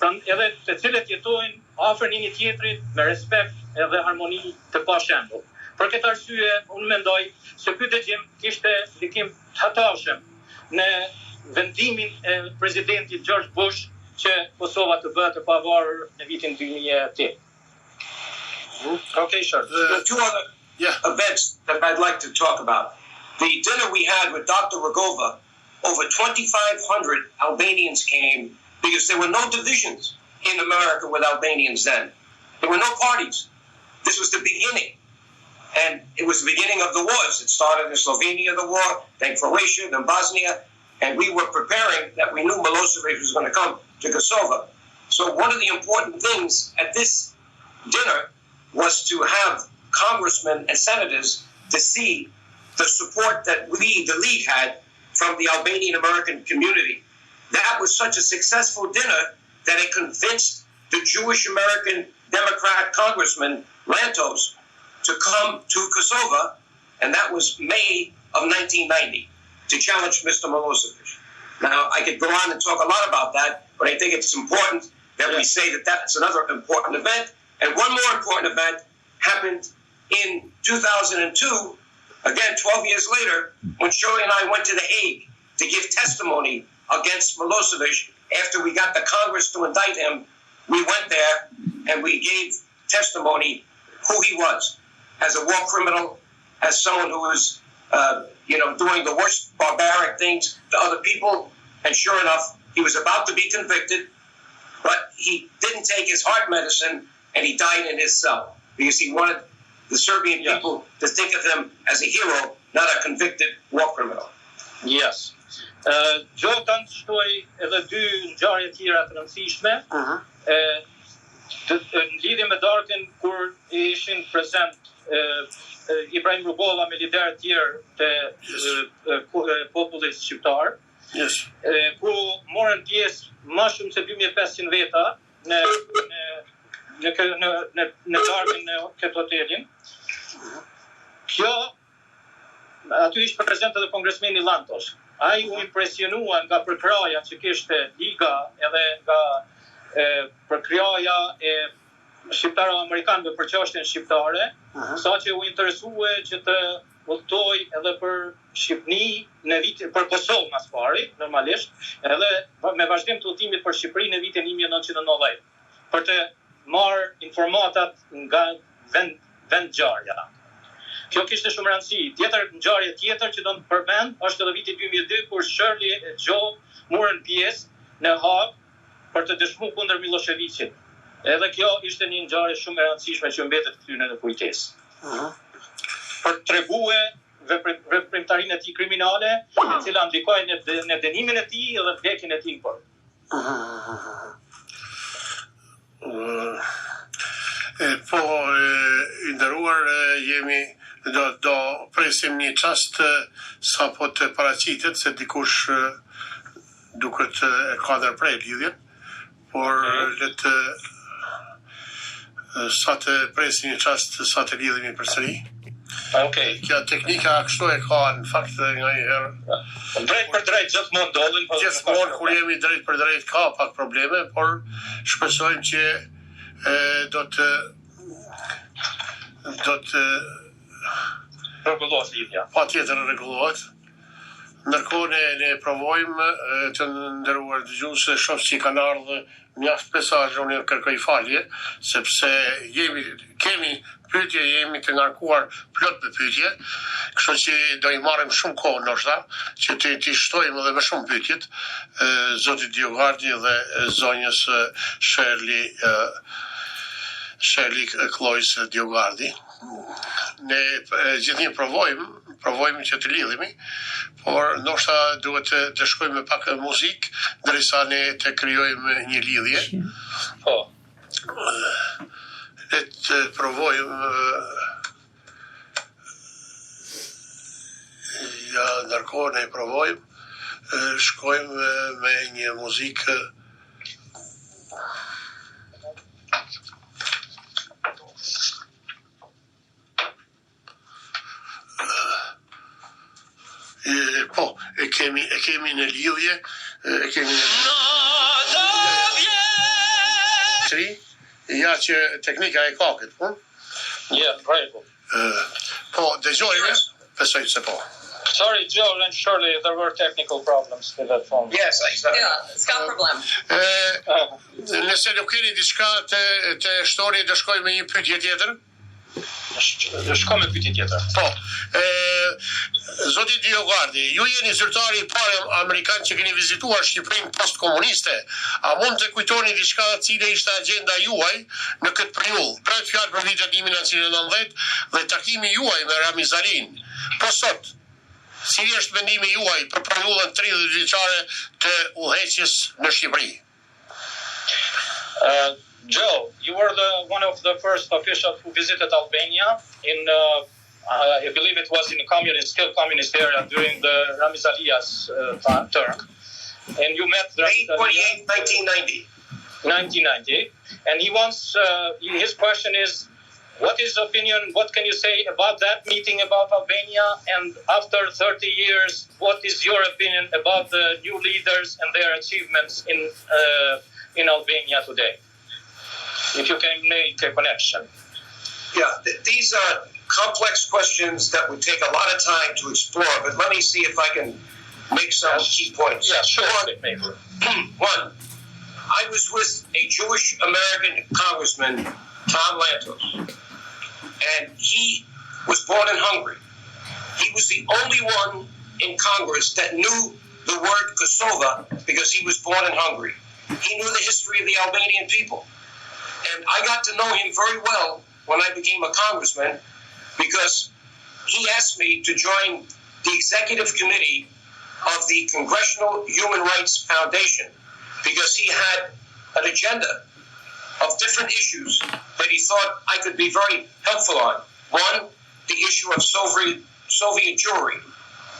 Edhe të cilët jetojnë afër një tjetrit me respekt edhe harmoni të pashembull. Për këtë arsye, unë mendoj se ky dëgjim kishte ndikim të hatashëm në vendimin e presidentit George Bush që Kosova të bëhet e pavarur në vitin 2008. Okay, sure. There are two other events that I'd like to talk about. The dinner we had with Dr. Rogova, over 2,500 Albanians came because there were no divisions in America with Albanians then. There were no parties. This was the beginning. And it was the beginning of the wars. It started in Slovenia, the war, then Croatia, then Bosnia. And we were preparing that we knew Milosevic was going to come to Kosovo. So one of the important things at this dinner was to have congressmen and senators to see the support that we, the League, had from the Albanian American community. That was such a successful dinner that it convinced the Jewish American Democrat Congressman Lantos to come to Kosovo, and that was May of 1990, to challenge Mr. Milosevic. Now, I could go on and talk a lot about that, but I think it's important that we say that that's another important event. And one more important event happened in 2002, again, 12 years later, when Shirley and I went to The Hague to give testimony against Milosevic after we got the Congress to indict him. We went there and we gave testimony who he was as a war criminal, as someone who was, doing the worst barbaric things to other people. And sure enough, he was about to be convicted, but he didn't take his heart medicine and he died in his cell because he wanted the Serbian people to think of him as a hero, not a convicted war criminal. Yes. Gjotan shtoi edhe dy ngjarje tjera të rëndësishme. Në lidhje me darkën kur ishin prezent Ibrahim Rugova me liderë tjerë të popullit shqiptar, ku morën pjesë më shumë se 2500 veta në darkën në këtë hotelin. Kjo aty ishte prezent edhe kongresmeni Lantos. Ai u impresionua nga përkraja që kishte Liga edhe nga përkraja e shqiptaro-amerikanëve për çështjen shqiptare, saqë u interesue që të udhtoi edhe për Shqipëri në vitin për Kosovë mas pari, normalisht, edhe me vazhdim të udhëtimit për Shqipëri në vitin 1990, për të marrë informatat nga vendngjarja. Kjo kishte shumë rëndësi. Ngjarje tjetër që do të përmend është edhe viti 2002 kur Shirley e Joe morën pjesë në Hag për të dëshmuar kundër Milosevicit. Edhe kjo ishte një ngjarje shumë e rëndësishme që mbetet këtu në kujtesë. Për të treguar veprimtarinë e tij kriminale, e cila ndikoi në dënimin e tij dhe vdekjen e tij. Po, i nderuar, jemi do presim një çast sa po të paraqitet se dikush duket e ka ndërprer lidhjen, por le të sa të presim një çast sa të lidhemi përsëri. Okej. Kjo teknika kështu e ka në fakt nganjëherë. Drejt për drejt gjithmonë ndodhin. Gjithmonë kur jemi drejt për drejt ka pak probleme, por shpresojmë që do të rregullohet lidhja. Patjetër rregullohet. Ndërkohë ne provojmë të nderuar dëgjues, shoh që kanë ardhur mjaft mesazhe, unë kërkoj falje sepse kemi pyetje, jemi të ngarkuar plot me pyetje, kështu që do i marrim shumë kohë ndoshta që të shtojmë edhe më shumë pyetjet zotit DioGuardi dhe zonjës Shirley Cloyes DioGuardi. Ne gjithnjë provojmë që të lidhemi, por ndoshta duhet të shkojmë me pak muzikë derisa ne të krijojmë një lidhje. Po. Le të provojmë ndërkohë ne provojmë shkojmë me një muzikë. Po, e kemi në lidhje, ja që teknika e ka këtë punë. Rregull. Po, dëgjoj, besoj se po. Sorry, Joe and Shirley, there were technical problems with that phone. Yes, Ska problem. Nëse nuk keni diçka të shtoni, do shkoj me një pyetje tjetër. Shko me pyetje tjetër. Po. Zoti DioGuardi, ju jeni zyrtari i parë amerikan që keni vizituar Shqipërinë postkomuniste. A mund të kujtoni diçka cile ishte agenda juaj në këtë periudhë? Pra fjalë për vitin 1990 dhe takimi juaj me Ramizalin. Po sot, si është mendimi juaj për periudhën 30 vjeçare të udhëheqjes në Shqipëri? Joe, you were one of the first officials who visited Albania in, I believe it was in a still communist area during the Ramizalia's term. And you met May 28, 1990. 1990. And he wants, his question is, what is opinion, what can you say about that meeting about Albania? And after 30 years, what is your opinion about the new leaders and their achievements in Albania today? If you can make a connection. Yeah, these are complex questions that would take a lot of time to explore, but let me see if I can make some key points. Yeah, sure. One, I was with a Jewish American congressman, Tom Lantos, and he was born in Hungary. He was the only one in Congress that knew the word Kosovo because he was born in Hungary. He knew the history of the Albanian people. And I got to know him very well when I became a congressman because he asked me to join the executive committee of the Congressional Human Rights Foundation because he had an agenda of different issues that he thought I could be very helpful on. One, the issue of Soviet Jewry.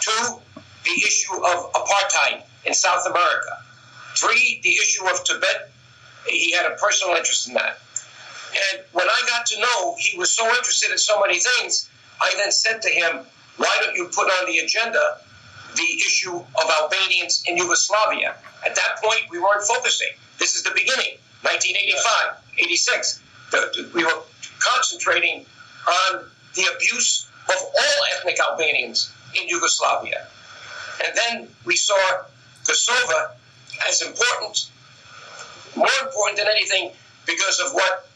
Two, the issue of apartheid in South America. Three, the issue of Tibet. He had a personal interest in that. And when I got to know he was so interested in so many things, I then said to him, why don't you put on the agenda the issue of Albanians in Yugoslavia? At that point, we weren't focusing. This is the beginning, 1985, 86. We were concentrating on the abuse of all ethnic Albanians in Yugoslavia. And then we saw Kosovo as important, more important than anything, because of what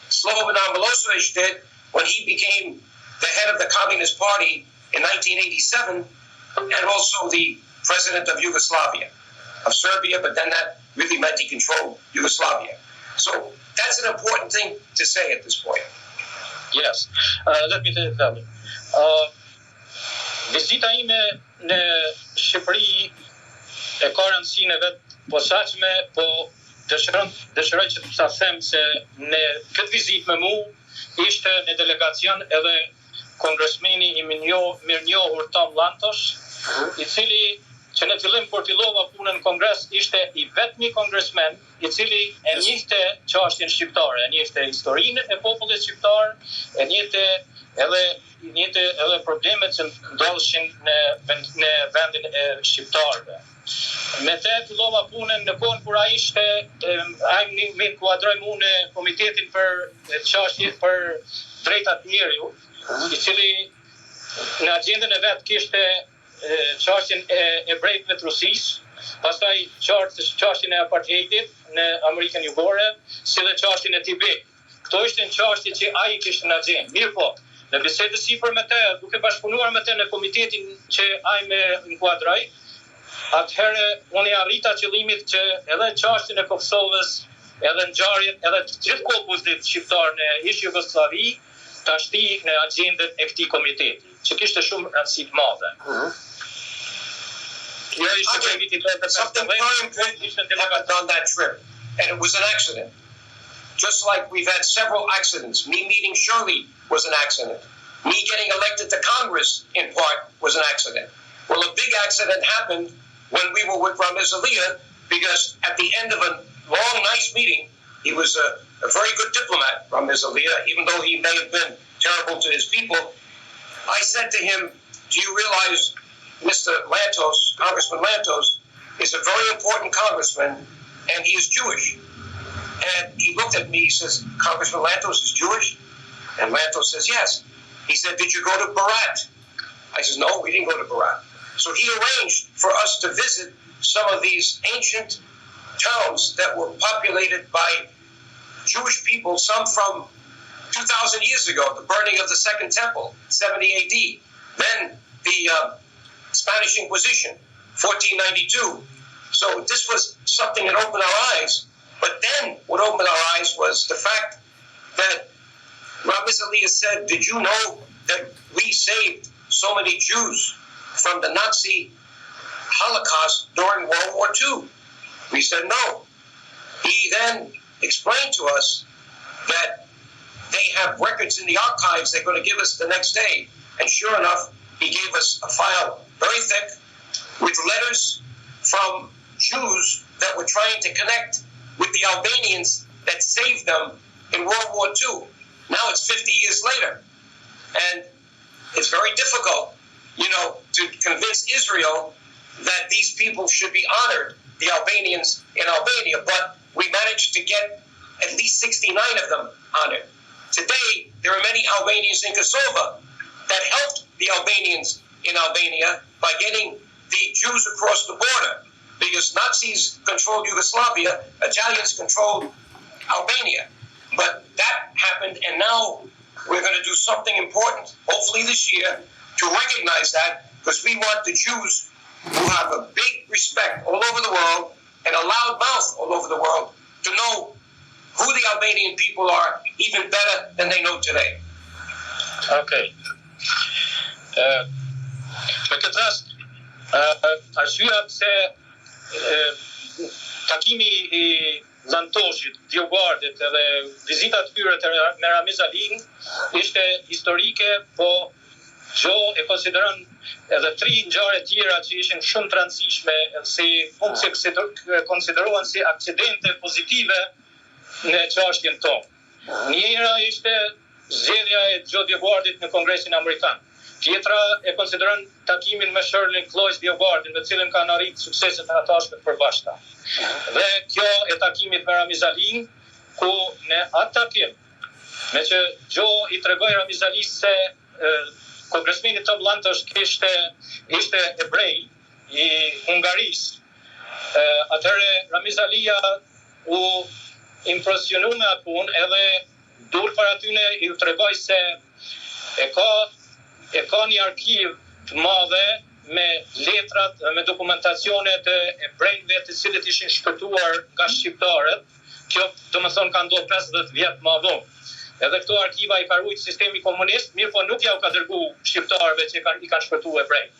Slobodan Milosevic did when he became the head of the Communist Party in 1987, and also the president of Yugoslavia, of Serbia, but then that really meant he controlled Yugoslavia. So that's an important thing to say at this point. Yes. Let me tell you. Vizita ime në Shqipëri e ka rëndësinë e vet posaçme, po dëshiroj që ta them se në këtë vizitë me mua ishte në delegacion edhe kongresmeni i mirënjohur Tom Lantos, i cili që në fillim kur fillova punën në Kongres ishte i vetmi kongresmen i cili e njihte çështjen shqiptare, e njihte historinë e popullit shqiptar, e njihte edhe problemet që ndodhishin në vendin e shqiptarëve. Me te fillova punën në kohën kur ai më inkuadroi mua në komitetin për çështje për drejtat njeriu, i cili në agjendën e vet kishte çështjen e brejtëve të Rusisë, pastaj çështjen e apartheidit në Amerikën Jugore, si dhe çështjen e Tibetit. Këto ishin çështje që ai kishte në agjendë. Mirë po, në bisedë sipër me të, duke bashkëpunuar me të në komitetin që ai më inkuadroi, atëherë unë i arrita qëllimit që edhe çështjen e Kosovës, edhe ngjarjet, edhe gjithë popullit shqiptar në ish Jugosllavi, ta shti në agjendën e këtij komiteti, që kishte shumë rëndësi të madhe. Something very important happened on that trip, and it was an accident. Just like we've had several accidents. Me meeting Shirley was an accident. Me getting elected to Congress, in part, was an accident. Well, a big accident happened when we were with Ramiz Aliyah, because at the end of a long, nice meeting, he was a very good diplomat, Ramiz Aliyah, even though he may have been terrible to his people. I said to him, do you realize Mr. Lantos, Congressman Lantos, is a very important congressman, and he is Jewish. And he looked at me, he says, Congressman Lantos is Jewish? And Lantos says, yes. He said, "Did you go to Berat?" I said, "No, we didn't go to Berat." So he arranged for us to visit some of these ancient towns that were populated by Jewish people, some from 2,000 years ago, the burning of the Second Temple, 70 AD. Then the Spanish Inquisition, 1492. So this was something that opened our eyes. But then what opened our eyes was the fact that Ramiz Aliyah said, "Did you know that we saved so many Jews from the Nazi Holocaust during World War II?" We said no. He then explained to us that they have records in the archives they're going to give us the next day. And sure enough, he gave us a file very thick with letters from Jews that were trying to connect with the Albanians that saved them in World War II. Now it's 50 years later. And it's very difficult, to convince Israel that these people should be honored, the Albanians in Albania. But we managed to get at least 69 of them honored. Today, there are many Albanians in Kosovo that helped the Albanians in Albania by getting the Jews across the border, because Nazis controlled Yugoslavia, Italians controlled Albania. But that happened, and now we're going to do something important, hopefully this year, to recognize that, because we want the Jews who have a big respect all over the world and a loud mouth all over the world to know who the Albanian people are even better than they know today. Okay. Në këtë rast, arsyeja pse takimi I Lantoshit, DioGuardit edhe vizita e tyre me Ramiz Aliyin ishte historike, po Gjo e konsideron edhe 3 ngjarje tjera që ishin shumë të rëndësishme, si konsiderohen si aksidente pozitive në çështjen tonë. Njëra ishte zgjedhja e Gjo DioGuardit në Kongresin Amerikan. Tjetra e konsideron takimin me Shirley Cloyes DioGuardi, me cilën kanë arritur sukseset e atashme të përbashkëta. Dhe kjo e takimit me Ramiz Aliyin, ku në atë takim, me që Gjo I tregoi Ramiz Aliyit se kongresmeni Tom Lantosh ishte ebrej I Hungarisë. Atëherë Ramiz Alija u impresionu me atë punë, edhe dur para tyne I u tregoi se e ka një arkiv të madhe me letrat dhe me dokumentacionet e ebrejve të cilët ishin shpëtuar nga shqiptarët. Kjo domethënë ka ndodhur 50 vjet më vonë. Edhe këto arkiva I ka ruajtur sistemi komunist, mirë po nuk ja u ka dërgu shqiptarëve që I kanë shpëtuar ebrejt.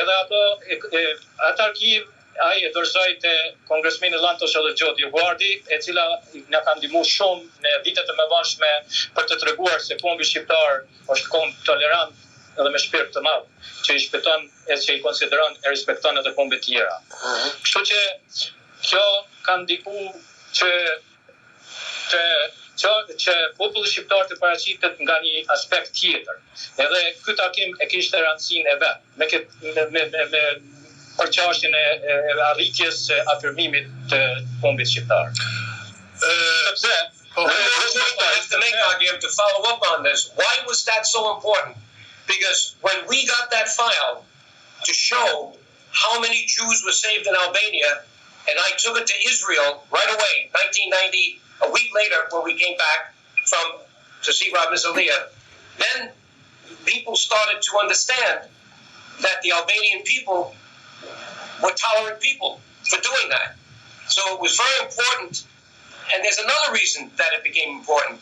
Edhe atë arkiv ai e dorëzoi te kongresmeni Lantosh edhe Gjo DioGuardi, e cila na ka ndihmuar shumë në vitet e mëdhenshme për të treguar se kombi shqiptar është komb tolerant edhe me shpirt të madh, që I shpëton e që I konsideron e respekton edhe kombe të tjera. Kështu që kjo ka ndikuar që populli shqiptar të paraqitet nga një aspekt tjetër. Edhe ky takim e kishte rëndësinë e vet, me përqasjen e arritjes së afirmimit të kombit shqiptar. Sepse, to make argument to follow up on this, why was that so important? Because when we got that file to show how many Jews were saved in Albania, and I took it to Israel right away, 1990, a week later when we came back to see Ramiz Aliyah, then people started to understand that the Albanian people were tolerant people for doing that. So it was very important. And there's another reason that it became important.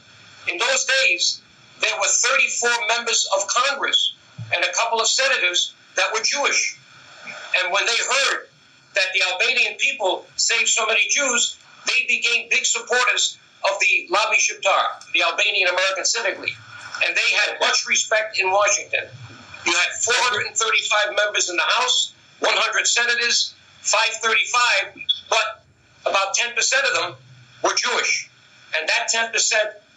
In those days, there were 34 members of Congress and a couple of senators that were Jewish. And when they heard that the Albanian people saved so many Jews, they became big supporters of the Luigj Shkodrani, the Albanian American Civic League. And they had much respect in Washington. You had 435 members in the House, 100 senators, 535, but about 10% of them were Jewish. And that 10%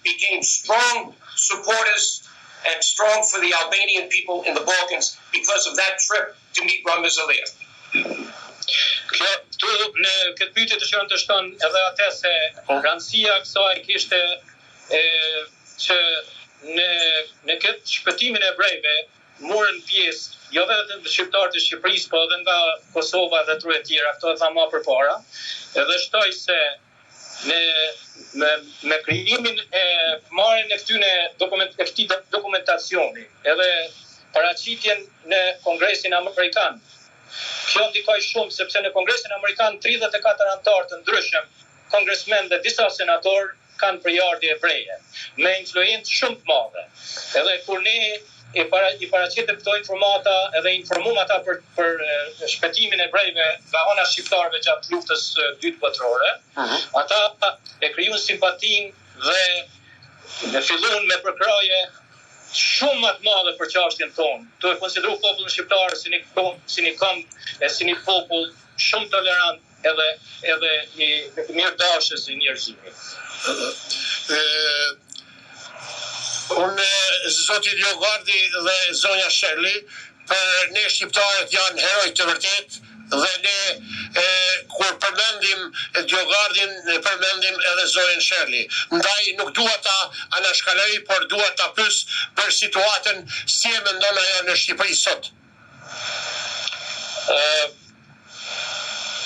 became strong supporters and strong for the Albanian people in the Balkans because of that trip to meet Ramiz Aliyah. Këtu në këtë pyetje të shkon të shton edhe atë se rëndësia kësaj kishte që në këtë shpëtimin e brejve morën pjesë jo vetëm shqiptarët e Shqipërisë, po edhe nga Kosova dhe tërë e tjera, këto e tha më përpara, edhe shtoj se me krijimin e marrjen e këtij dokumentacioni edhe paraqitjen në Kongresin Amerikan. Kjo ndikoi shumë sepse në Kongresin Amerikan 34 anëtar të ndryshëm, kongresmen dhe disa senatorë kanë përjardhje hebreje me influencë shumë të madhe. Edhe kur ne i paraqitëm këto informata edhe informuam ata për shpëtimin e hebrejve nga ana shqiptarëve gjatë luftës dytë botërore, ata e krijuan simpatinë dhe filluan me përkraje shumë më të madhe për çështjen tonë. Tu e konsideru popullin shqiptar si një këmbë e si një popull shumë tolerant edhe i mirëdashës i njerëzimit. Unë, zoti DioGuardi dhe zonja Shirley, për ne shqiptarët janë heroj të vërtet dhe ne kur përmendim DioGuardin, përmendim edhe zonjën Shirley. Ndaj nuk dua ta anashkaloj, por dua ta pyes për situatën si e mendon ajo në Shqipëri sot.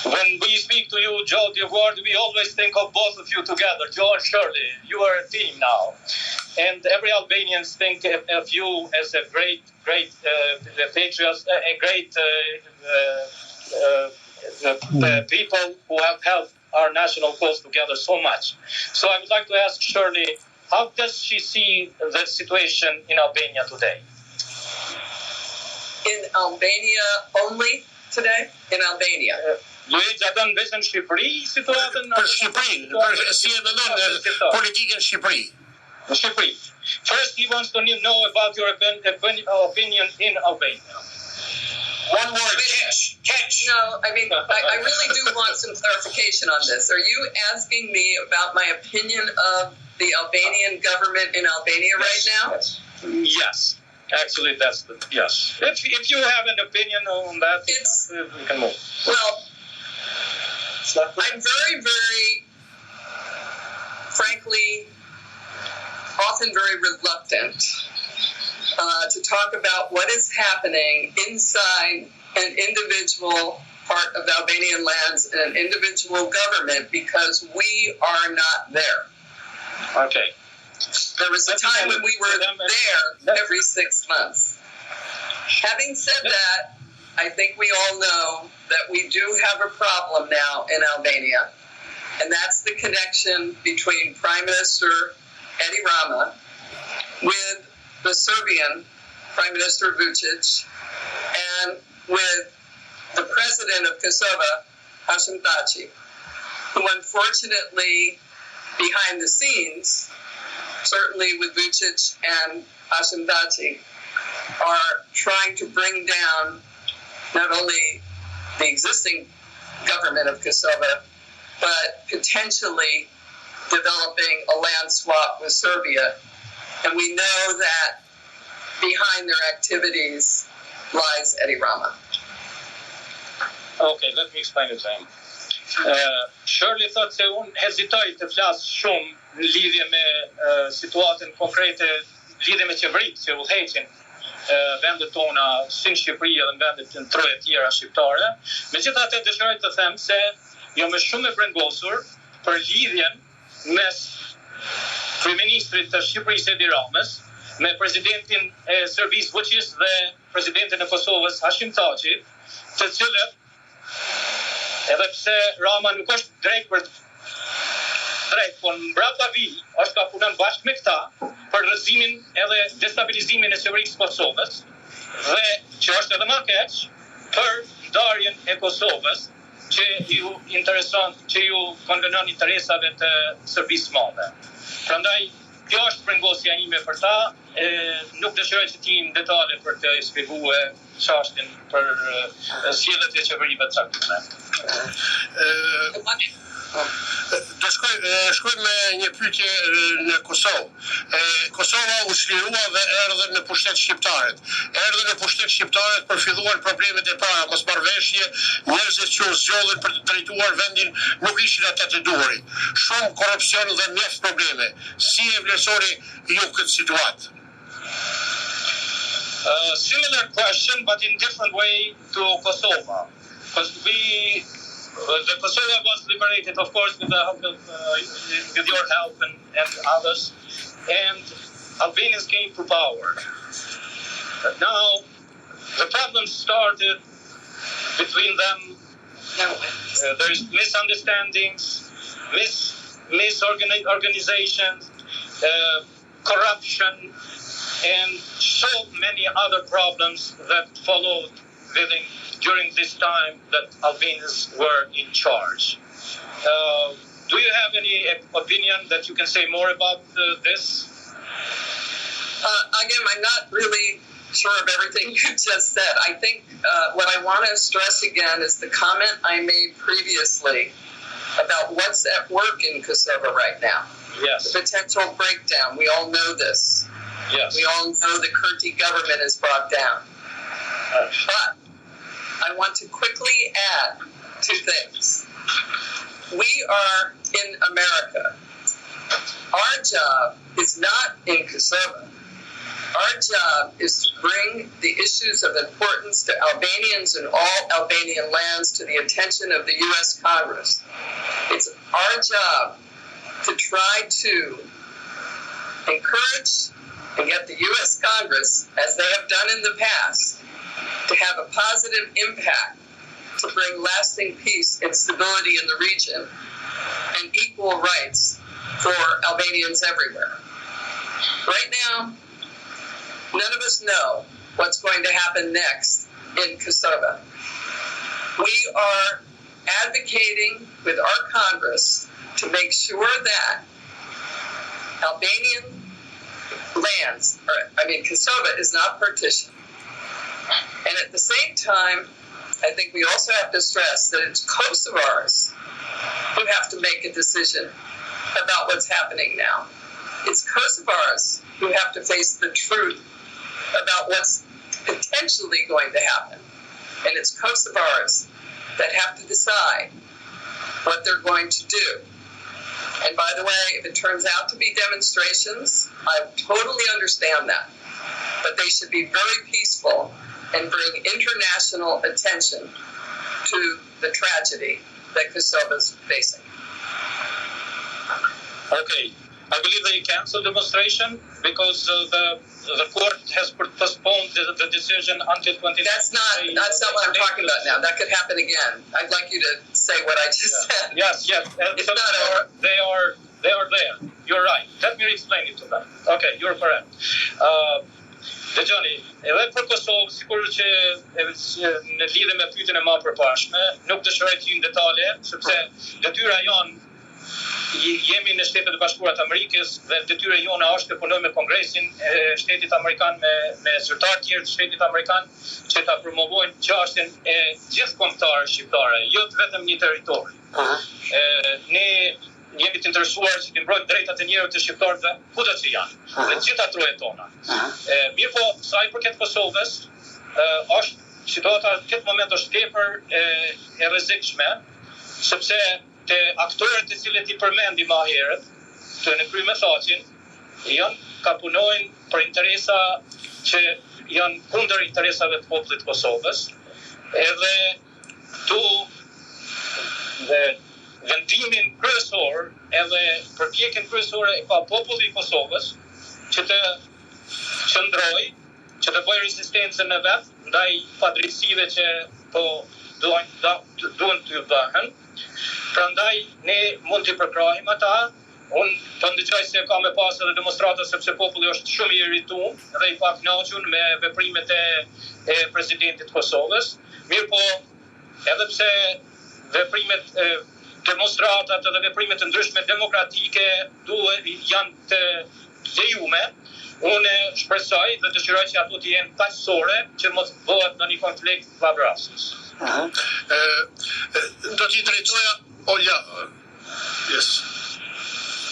When we speak to you, Joe DioGuardi, we always think of both of you together, Joe and Shirley. You are a team now. And every Albanian think of you as a great patriot, a great people who have helped our national cause together so much. So I would like to ask Shirley, how does she see the situation in Albania today? In Albania only today? In Albania? Luigj, a dënë vetëm Shqipëri situatën? Për Shqipërinë, për si e mendon politikën Shqipëri. Shqipëri. First, he wants to know about your opinion in Albania. One word, catch. No, I mean, I really do want some clarification on this. Are you asking me about my opinion of the Albanian government in Albania right now? Yes. Actually, that's yes. If you have an opinion on that, we can move. Well, I'm very, very, frankly, often very reluctant to talk about what is happening inside an individual part of the Albanian lands and an individual government because we are not there. Okay. There was a time when we were there every 6 months. Having said that, I think we all know that we do have a problem now in Albania, and that's the connection between Prime Minister Edi Rama with the Serbian Prime Minister Vučić and with the president of Kosovo, Hashim Thaçi, who unfortunately, behind the scenes, certainly with Vučić and Hashim Thaçi, are trying to bring down not only the existing government of Kosovo, but potentially developing a land swap with Serbia. And we know that behind their activities lies Edi Rama. Okay, let me explain it to him. Shirley thought se unë hezitoj të flas shumë në lidhje me situatën konkrete, lidhje me qeveritë që udhëheqin vendet tona si në Shqipëri edhe në vendet në troje tjera shqiptare. Megjithatë dëshiroj të them se jam shumë e brengosur për lidhjen mes kryeministrit të Shqipërisë Edi Ramës me presidentin e Serbisë Vučić dhe presidentin e Kosovës Hashim Thaçi, të cilët edhe pse Rama nuk është drejt, po në mbrapa vi është ka punon bashkë me këta për rrëzimin edhe destabilizimin e qeverisë Kosovës dhe që është edhe më keq për ndarjen e Kosovës që ju intereson, që ju konvenon interesave të Serbisë Madhe. Prandaj kjo është brengosja ime për ta, nuk dëshiroj të tim detale për të shpjeguar çështjen për sjelljet e qeverive të caktuara. Do shkoj me një pyetje në Kosovë. Kosova u çlirua dhe erdhe në pushtet shqiptarët. Përfilluan problemet e para, mosmarrveshje, njerëzit që u zgjodhen për të drejtuar vendin nuk ishin ata të duhurit. Shumë korrupsion dhe mjaft probleme. Si e vlerësoni ju këtë situatë? Similar question, but in different way to Kosovo, because the Kosovo was liberated, of course, with the help of, with your help and others, and Albanians came to power. Now, the problems started between them. There is misunderstandings, misorganizations, corruption, and so many other problems that followed during this time that Albanians were in charge. Do you have any opinion that you can say more about this? Again, I'm not really sure of everything you just said. I think what I want to stress again is the comment I made previously about what's at work in Kosovo right now. Yes. The potential breakdown. We all know this. Yes. We all know the Kurti government is brought down. But I want to quickly add two things. We are in America. Our job is not in Kosovo. Our job is to bring the issues of importance to Albanians and all Albanian lands to the attention of the U.S. Congress. It's our job to try to encourage and get the U.S. Congress, as they have done in the past, to have a positive impact to bring lasting peace and stability in the region and equal rights for Albanians everywhere. Right now, none of us know what's going to happen next in Kosovo. We are advocating with our Congress to make sure that Albanian lands, Kosovo is not partitioned. And at the same time, I think we also have to stress that it's Kosovars who have to make a decision about what's happening now. It's Kosovars who have to face the truth about what's potentially going to happen. And it's Kosovars that have to decide what they're going to do. And by the way, if it turns out to be demonstrations, I totally understand that. But they should be very peaceful and bring international attention to the tragedy that Kosovo is facing. Okay. I believe they canceled the demonstration because the court has postponed the decision until 20. That's not what I'm talking about now. That could happen again. I'd like you to say what I just said. Yes. It's not over. They are there. You're right. Let me explain it to them. Okay, you're correct. Dëgjoni, edhe për Kosovë, sikur që në lidhje me pyetjen e më përparshme, nuk dëshiroj të hyj në detale, sepse detyra jonë jemi në Shtetet e Bashkuara të Amerikës dhe detyra jone është të punojmë me Kongresin e Shtetit Amerikan me zyrtarë tjerë të Shtetit Amerikan që ta promovojnë çështjen e gjithkombëtare shqiptare, jo vetëm një territor. Ne jemi të interesuar që të mbrojmë drejtat e njerëzve të shqiptarëve kudo që janë, në të gjitha trojet tona. Mirë po, sa i përket Kosovës, është situata në këtë moment është tepër e rrezikshme, sepse te aktorët të cilët i përmendi më herët, të në krye me thaqin, ka punojnë për interesa që janë kundër interesave të popullit të Kosovës, edhe tu vendimin kryesor edhe përpjekjen kryesore e ka populli i Kosovës që të qëndrojë, që të bëjë rezistencën e vet ndaj padrejtësive që po duan të bëhen. Prandaj ne mund të përkrahim ata. Unë të ndëgjoj se ka me pas edhe demonstrata sepse populli është shumë i irrituar dhe i pakënaqur me veprimet e presidentit Kosovës. Mirë po, edhe pse veprimet demonstratat dhe veprimet të ndryshme demokratike janë të lejume, unë shpresoj dhe dëshiroj që ato të jenë paqësore që mos bëhet në një konflikt varësisë. Do t'i drejtoja, Yes.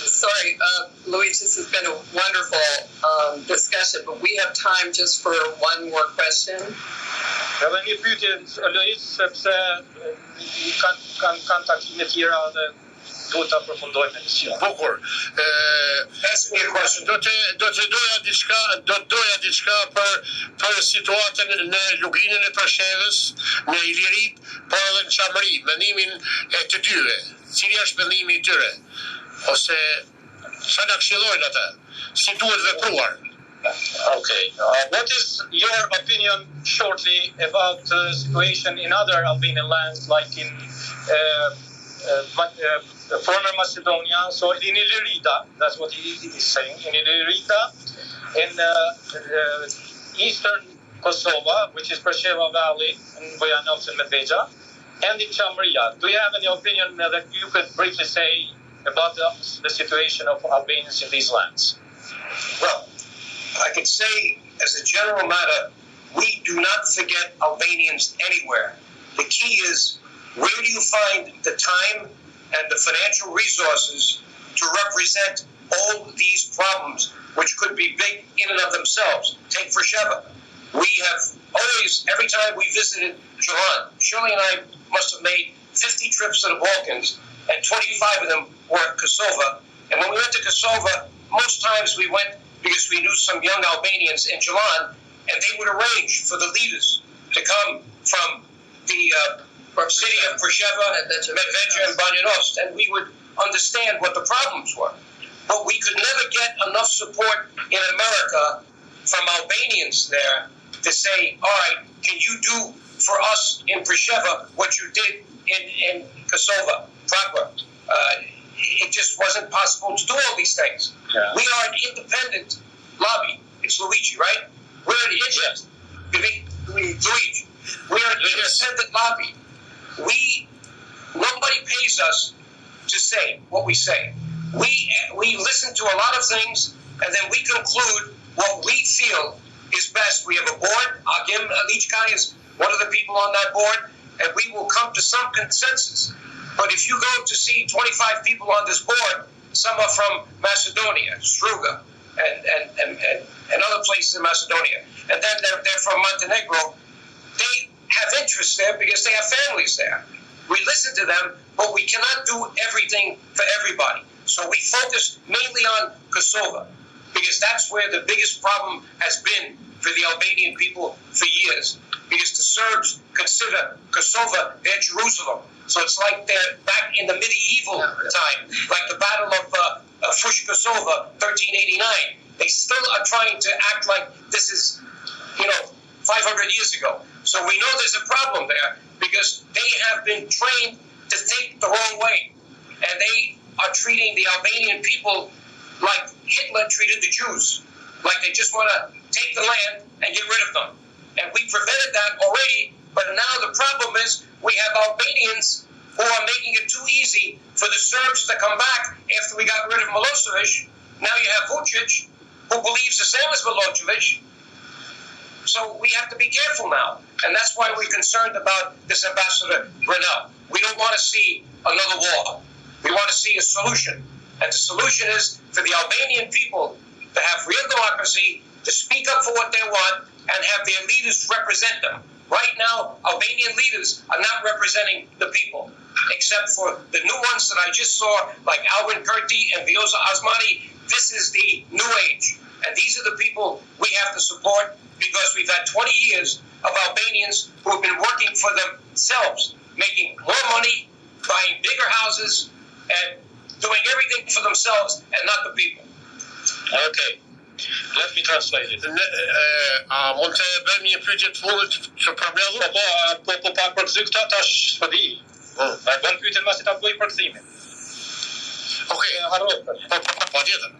Sorry, Luigj, this has been a wonderful discussion, but we have time just for one more question. Edhe një pyetje Luigj sepse kanë takime tjera dhe duhet ta përfundojmë emisionin. Bukur. Ask me a question. Do të doja diçka për situatën në luginën e Preshevës, në Ilirit, por edhe në Qamëri, mendimin e të dyve. Cili është mendimi I tyre? Ose çfarë na këshillojnë ata? Si duhet vepruar? Okay. What is your opinion shortly about the situation in other Albanian lands, like in former Macedonia? So in Ilirida, that's what he is saying. In Ilirida, in eastern Kosovo, which is Presheva Valley, and Bojanovac and Medveja, and in Chamria. Do you have any opinion that you could briefly say about the situation of Albanians in these lands? Well, I can say, as a general matter, we do not forget Albanians anywhere. The key is, where do you find the time and the financial resources to represent all these problems, which could be big in and of themselves? Take Preševa. We have always, every time we visited Jalan, Shirley and I must have made 50 trips to the Balkans, and 25 of them were Kosovo. And when we went to Kosovo, most times we went because we knew some young Albanians in Jalan, and they would arrange for the leaders to come from the city of Preševa, Medveja, and Banja-Nost, and we would understand what the problems were. But we could never get enough support in America from Albanians there to say, all right, can you do for us in Preševa what you did in Kosovo proper? It just wasn't possible to do all these things. Yeah. We are an independent lobby. It's Luigi, right? We're an Luigi. We are an independent lobby. Nobody pays us to say what we say. We listen to a lot of things, and then we conclude what we feel is best. We have a board. Agim Luigj is one of the people on that board, and we will come to some consensus. But if you go to see 25 people on this board, some are from Macedonia, Struga, and other places in Macedonia, and then they're from Montenegro. They have interests there because they have families there. We listen to them, but we cannot do everything for everybody. So we focus mainly on Kosovo, because that's where the biggest problem has been for the Albanian people for years, because the Serbs consider Kosovo their Jerusalem. So it's like they're back in the medieval time, like the Battle of Fush Kosovo, 1389. They still are trying to act like this is, 500 years ago. So we know there's a problem there, because they have been trained to think the wrong way. And they are treating the Albanian people like Hitler treated the Jews. Like they just want to take the land and get rid of them. And we prevented that already, but now the problem is we have Albanians who are making it too easy for the Serbs to come back after we got rid of Milosevic. Now you have Vucic, who believes the same as Milosevic. So we have to be careful now. And that's why we're concerned about this Ambassador Brunel. We don't want to see another war. We want to see a solution. And the solution is for the Albanian people to have real democracy, to speak up for what they want, and have their leaders represent them. Right now, Albanian leaders are not representing the people, except for the new ones that I just saw, like Albin Kurti and Vjosa Osmani. This is the new age. And these are the people we have to support, because we've had 20 years of Albanians who have been working for themselves, making more money, buying bigger houses, and doing everything for themselves and not the people. Okay. Let me translate it. Mund të bëjmë një pyetje të fundit që problemin? Po pa përkthy këta tash s'po di. Ta bën pyetjen mbasi ta bëj përkthimin. Okej, harrova. Po tjetër.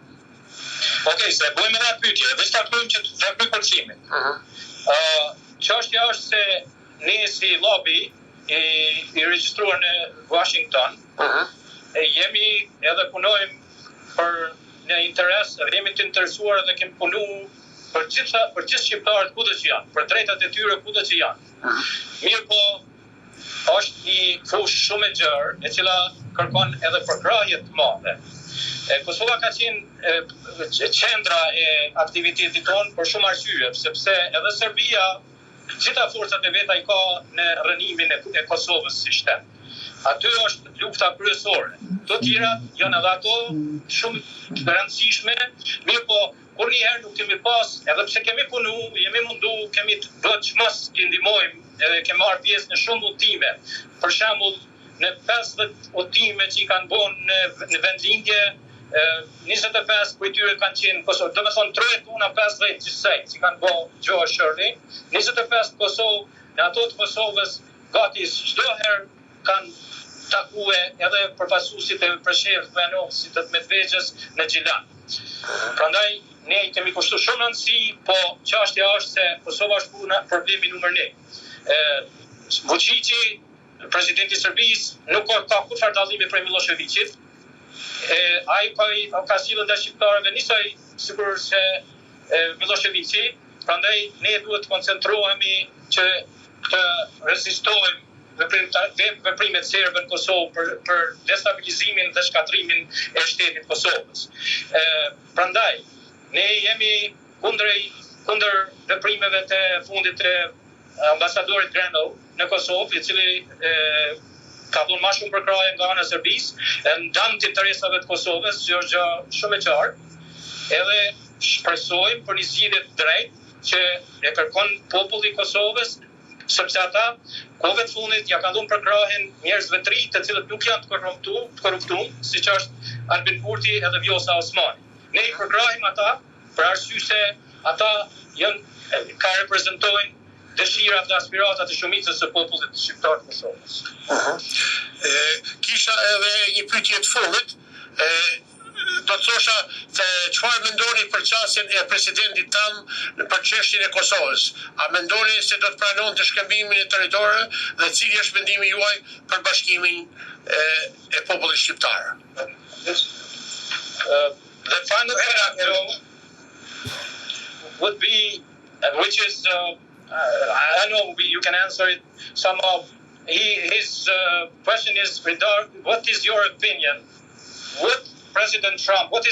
Okej, se bëjmë edhe pyetje, dhe startojmë që të bëjmë përkthimin. Çështja është se ne si lobby i regjistruar në Washington, jemi edhe punojmë për në interes, dhe jemi të interesuar dhe kemi punu për gjithë shqiptarët kudo që janë, për drejtat e tyre kudo që janë. Mirë po, është një fushë shumë e gjerë, e cila kërkon edhe përkrahje të mëdha. Kosova ka qenë qendra e aktivitetit tonë për shumë arsye, sepse edhe Serbia, gjitha forcat e veta i ka në rënimin e Kosovës si shtet. Aty është lufta kryesore. Të tjerat janë edhe ato shumë të rëndësishme, mirë po kur njëherë nuk kemi pas, edhe pse kemi punu, jemi mundu, kemi të bëtë që mos t'i ndihmojmë, edhe kemi marrë pjesë në shumë udhëtime. Për shembull, në 50 udhëtime që i kanë bënë në vendlindje, 25 për tyre kanë qenë Kosovë, do me thonë troje tona 50 gjithsej që kanë bënë Gjoa Shirley, 25 Kosovë, në ato të Kosovës gati çdo herë kanë takue edhe përfaqësuesit e përshefëve e novësit të Medvegjës në Gjilan. Prandaj ne i kemi kushtuar shumë rëndësi, po çështja është se Kosova është problemi numër 1. Vučići, presidenti i Serbisë, nuk ka kurrë dallime prej Miloševićit. Ai ka sjellën dhe shqiptarëve njësoj sikur se Miloševići, prandaj ne duhet të koncentrohemi që të rezistojmë veprimet serbe në Kosovë për destabilizimin dhe shkatrimin e shtetit Kosovës. Prandaj ne jemi kundër veprimeve të fundit të ambasadorit Grenell në Kosovë, i cili ka dhënë më shumë përkraje nga ana e Serbisë, ndan të interesave të Kosovës, që është gjë shumë e qartë. Edhe shpresojmë për një zgjidhje të drejtë që e kërkon populli i Kosovës, sepse ata kohëve të fundit ja kanë dhënë përkrajen njerëzve të rinj, të cilët nuk janë të korruptuar, siç është Albin Kurti edhe Vjosa Osmani. Ne i përkrajmë ata për arsye se ata ka reprezentojnë dëshirat dhe aspiratat e shumicës së popullit shqiptar të Kosovës. Kisha edhe një pyetje të fundit, do të thosha çfarë mendoni për qasjen e presidentit tanë për çështjen e Kosovës? A mendoni se do të pranonte shkëmbimin e territorëve dhe cili është mendimi juaj për bashkimin e popullit shqiptar? The final scenario would be, which is, I know you can answer it somehow. His question is, what is your opinion? Would President Trump, what do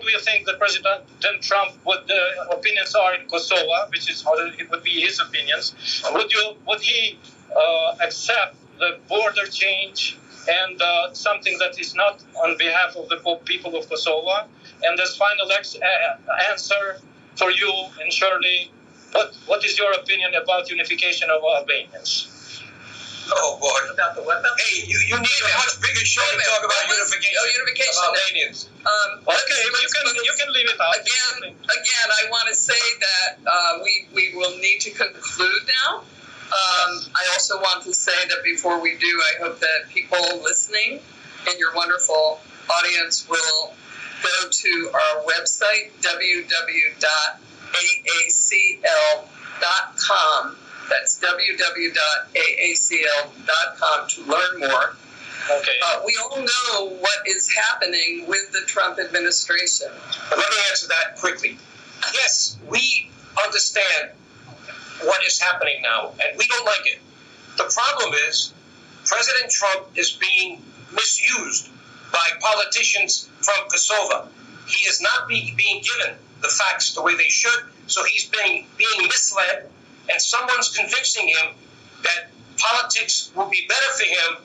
you think that President Trump opinions are in Kosovo, which is how it would be his opinions? Would he accept the border change and something that is not on behalf of the people of Kosovo? And this final answer for you and Shirley, what is your opinion about unification of Albanians? Oh boy! About the what? Hey, you need a much bigger show to talk about unification of Albanians. Okay, you can leave it out. Again, I want to say that we will need to conclude now. I also want to say that before we do, I hope that people listening and your wonderful audience will go to our website, www.aacl.com. That's www.aacl.com to learn more. Okay. We all know what is happening with the Trump administration. But let me answer that quickly. Yes, we understand what is happening now, and we don't like it. The problem is President Trump is being misused by politicians from Kosovo. He is not being given the facts the way they should, so he's being misled, and someone's convincing him that politics will be better for him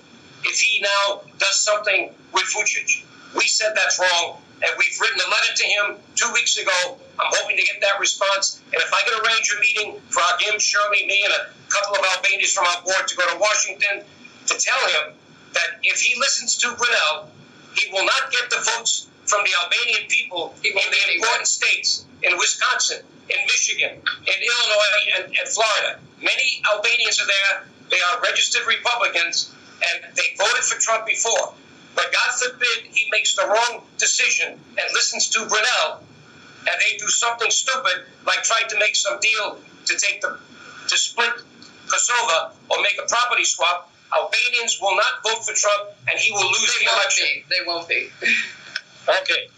if he now does something with Vučić. We said that's wrong, and we've written a letter to him 2 weeks ago. I'm hoping to get that response, and if I can arrange a meeting for him, Shirley, me, and a couple of Albanians from our board to go to Washington to tell him that if he listens to Grinnell, he will not get the votes from the Albanian people in the important states, in Wisconsin, in Michigan, in Illinois, and Florida. Many Albanians are there. They are registered Republicans, and they voted for Trump before. But God forbid he makes the wrong decision and listens to Grinnell, and they do something stupid like try to make some deal to split Kosovo or make a property swap. Albanians will not vote for Trump, and he will lose the election. They won't be. Okay.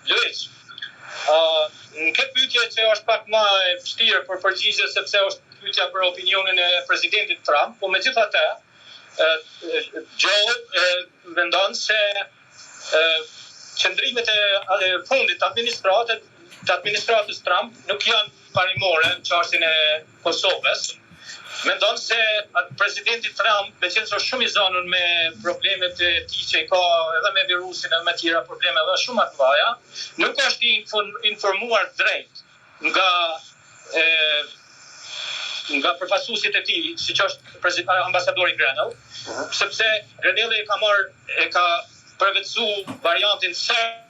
Luigj, në këtë pyetje që është pak më e vështirë për përgjigje sepse është pyetja për opinionin e presidentit Trump, po megjithatë, Joe mendon se qëndrimet e fundit të administratës Trump nuk janë parimore në çështjen e Kosovës. Mendon se presidenti Trump, me qenë se shumë i zanur me problemet e tij që i ka edhe me virusin edhe me tjera probleme edhe shumë atvaja, nuk është i informuar drejt nga përfaqësuesit e tij, siç është ambasadori Grenell, sepse Grenell e ka përvetësu variantin serb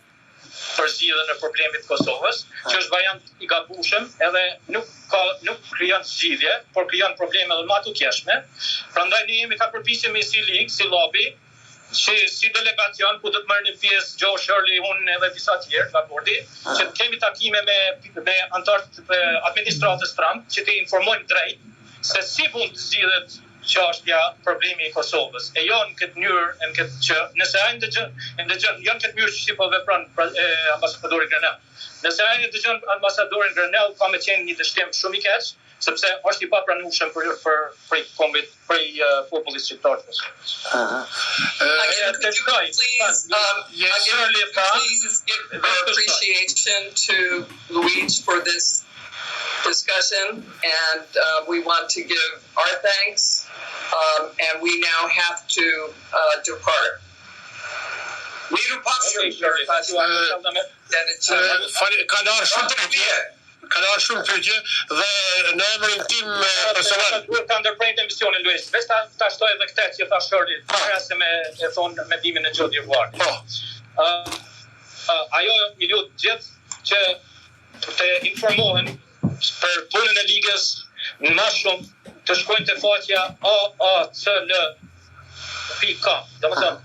për zgjidhjen e problemit të Kosovës, që është variant i gabueshëm, edhe nuk krijon zgjidhje, por krijon probleme edhe më të keshme. Prandaj ne jemi ka përpiqemi si ligë, si lobby, që si delegacion ku do të marrin pjesë Joe, Shirley, unë edhe disa tjerë, DioGuardi, që të kemi takime me anëtarët e administratës Trump, që të informojnë drejt se si mund të zgjidhet çështja problemi i Kosovës. E jo në këtë mënyrë, që nëse ai ndëgjon, jo në këtë mënyrë që si po vepron ambasadori Grenell. Nëse ai ndëgjon ambasadorin Grenell, ka me qenë një dështim shumë i keq, sepse është i papranueshëm për popullit shqiptar të Kosovës. Again, could you please give our appreciation to Luigj for this discussion, and we want to give our thanks, and we now have to depart. Ka darë shumë pyetje dhe në emrin tim personal. Duhet ta ndërprejt emisionin Luigj. Veç ta shtoj edhe këtë që tha Shirley, para se me e thon mendimin e Joseph DioGuardi. Ajo i lut gjithë që të informohen për punën e ligës më shumë, të shkojnë te faqja aacl.com, domethënë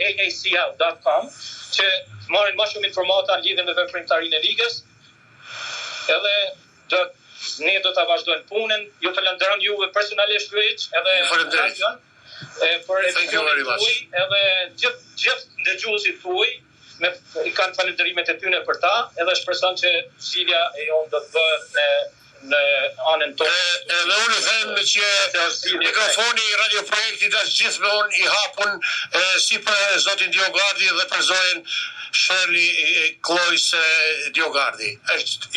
aacl.com, që marrin më shumë informata në lidhje me veprimtarinë e ligës. Edhe ne do ta vazhdojmë punën. Ju falenderoj juve personalisht Luigj, edhe Faleminderit. Për emisionin tuaj, edhe gjithë ndëgjuesit tuaj i kanë falenderimet e tyre për ta, edhe shpresoj që zgjidhja e jonë do të bëhet në anën tonë. Edhe unë them që mikrofoni i Radio Projektit është gjithmonë i hapur si për zotin DioGuardi dhe për zotin Shirley Cloyes DioGuardi.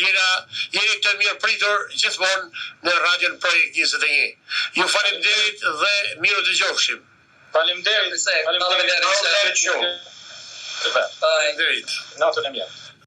Jeni të mirë pritur gjithmonë në Radion Projekt 21. Ju faleminderit dhe miru dëgjofshim. Faleminderit. Faleminderit. Natën e mirë.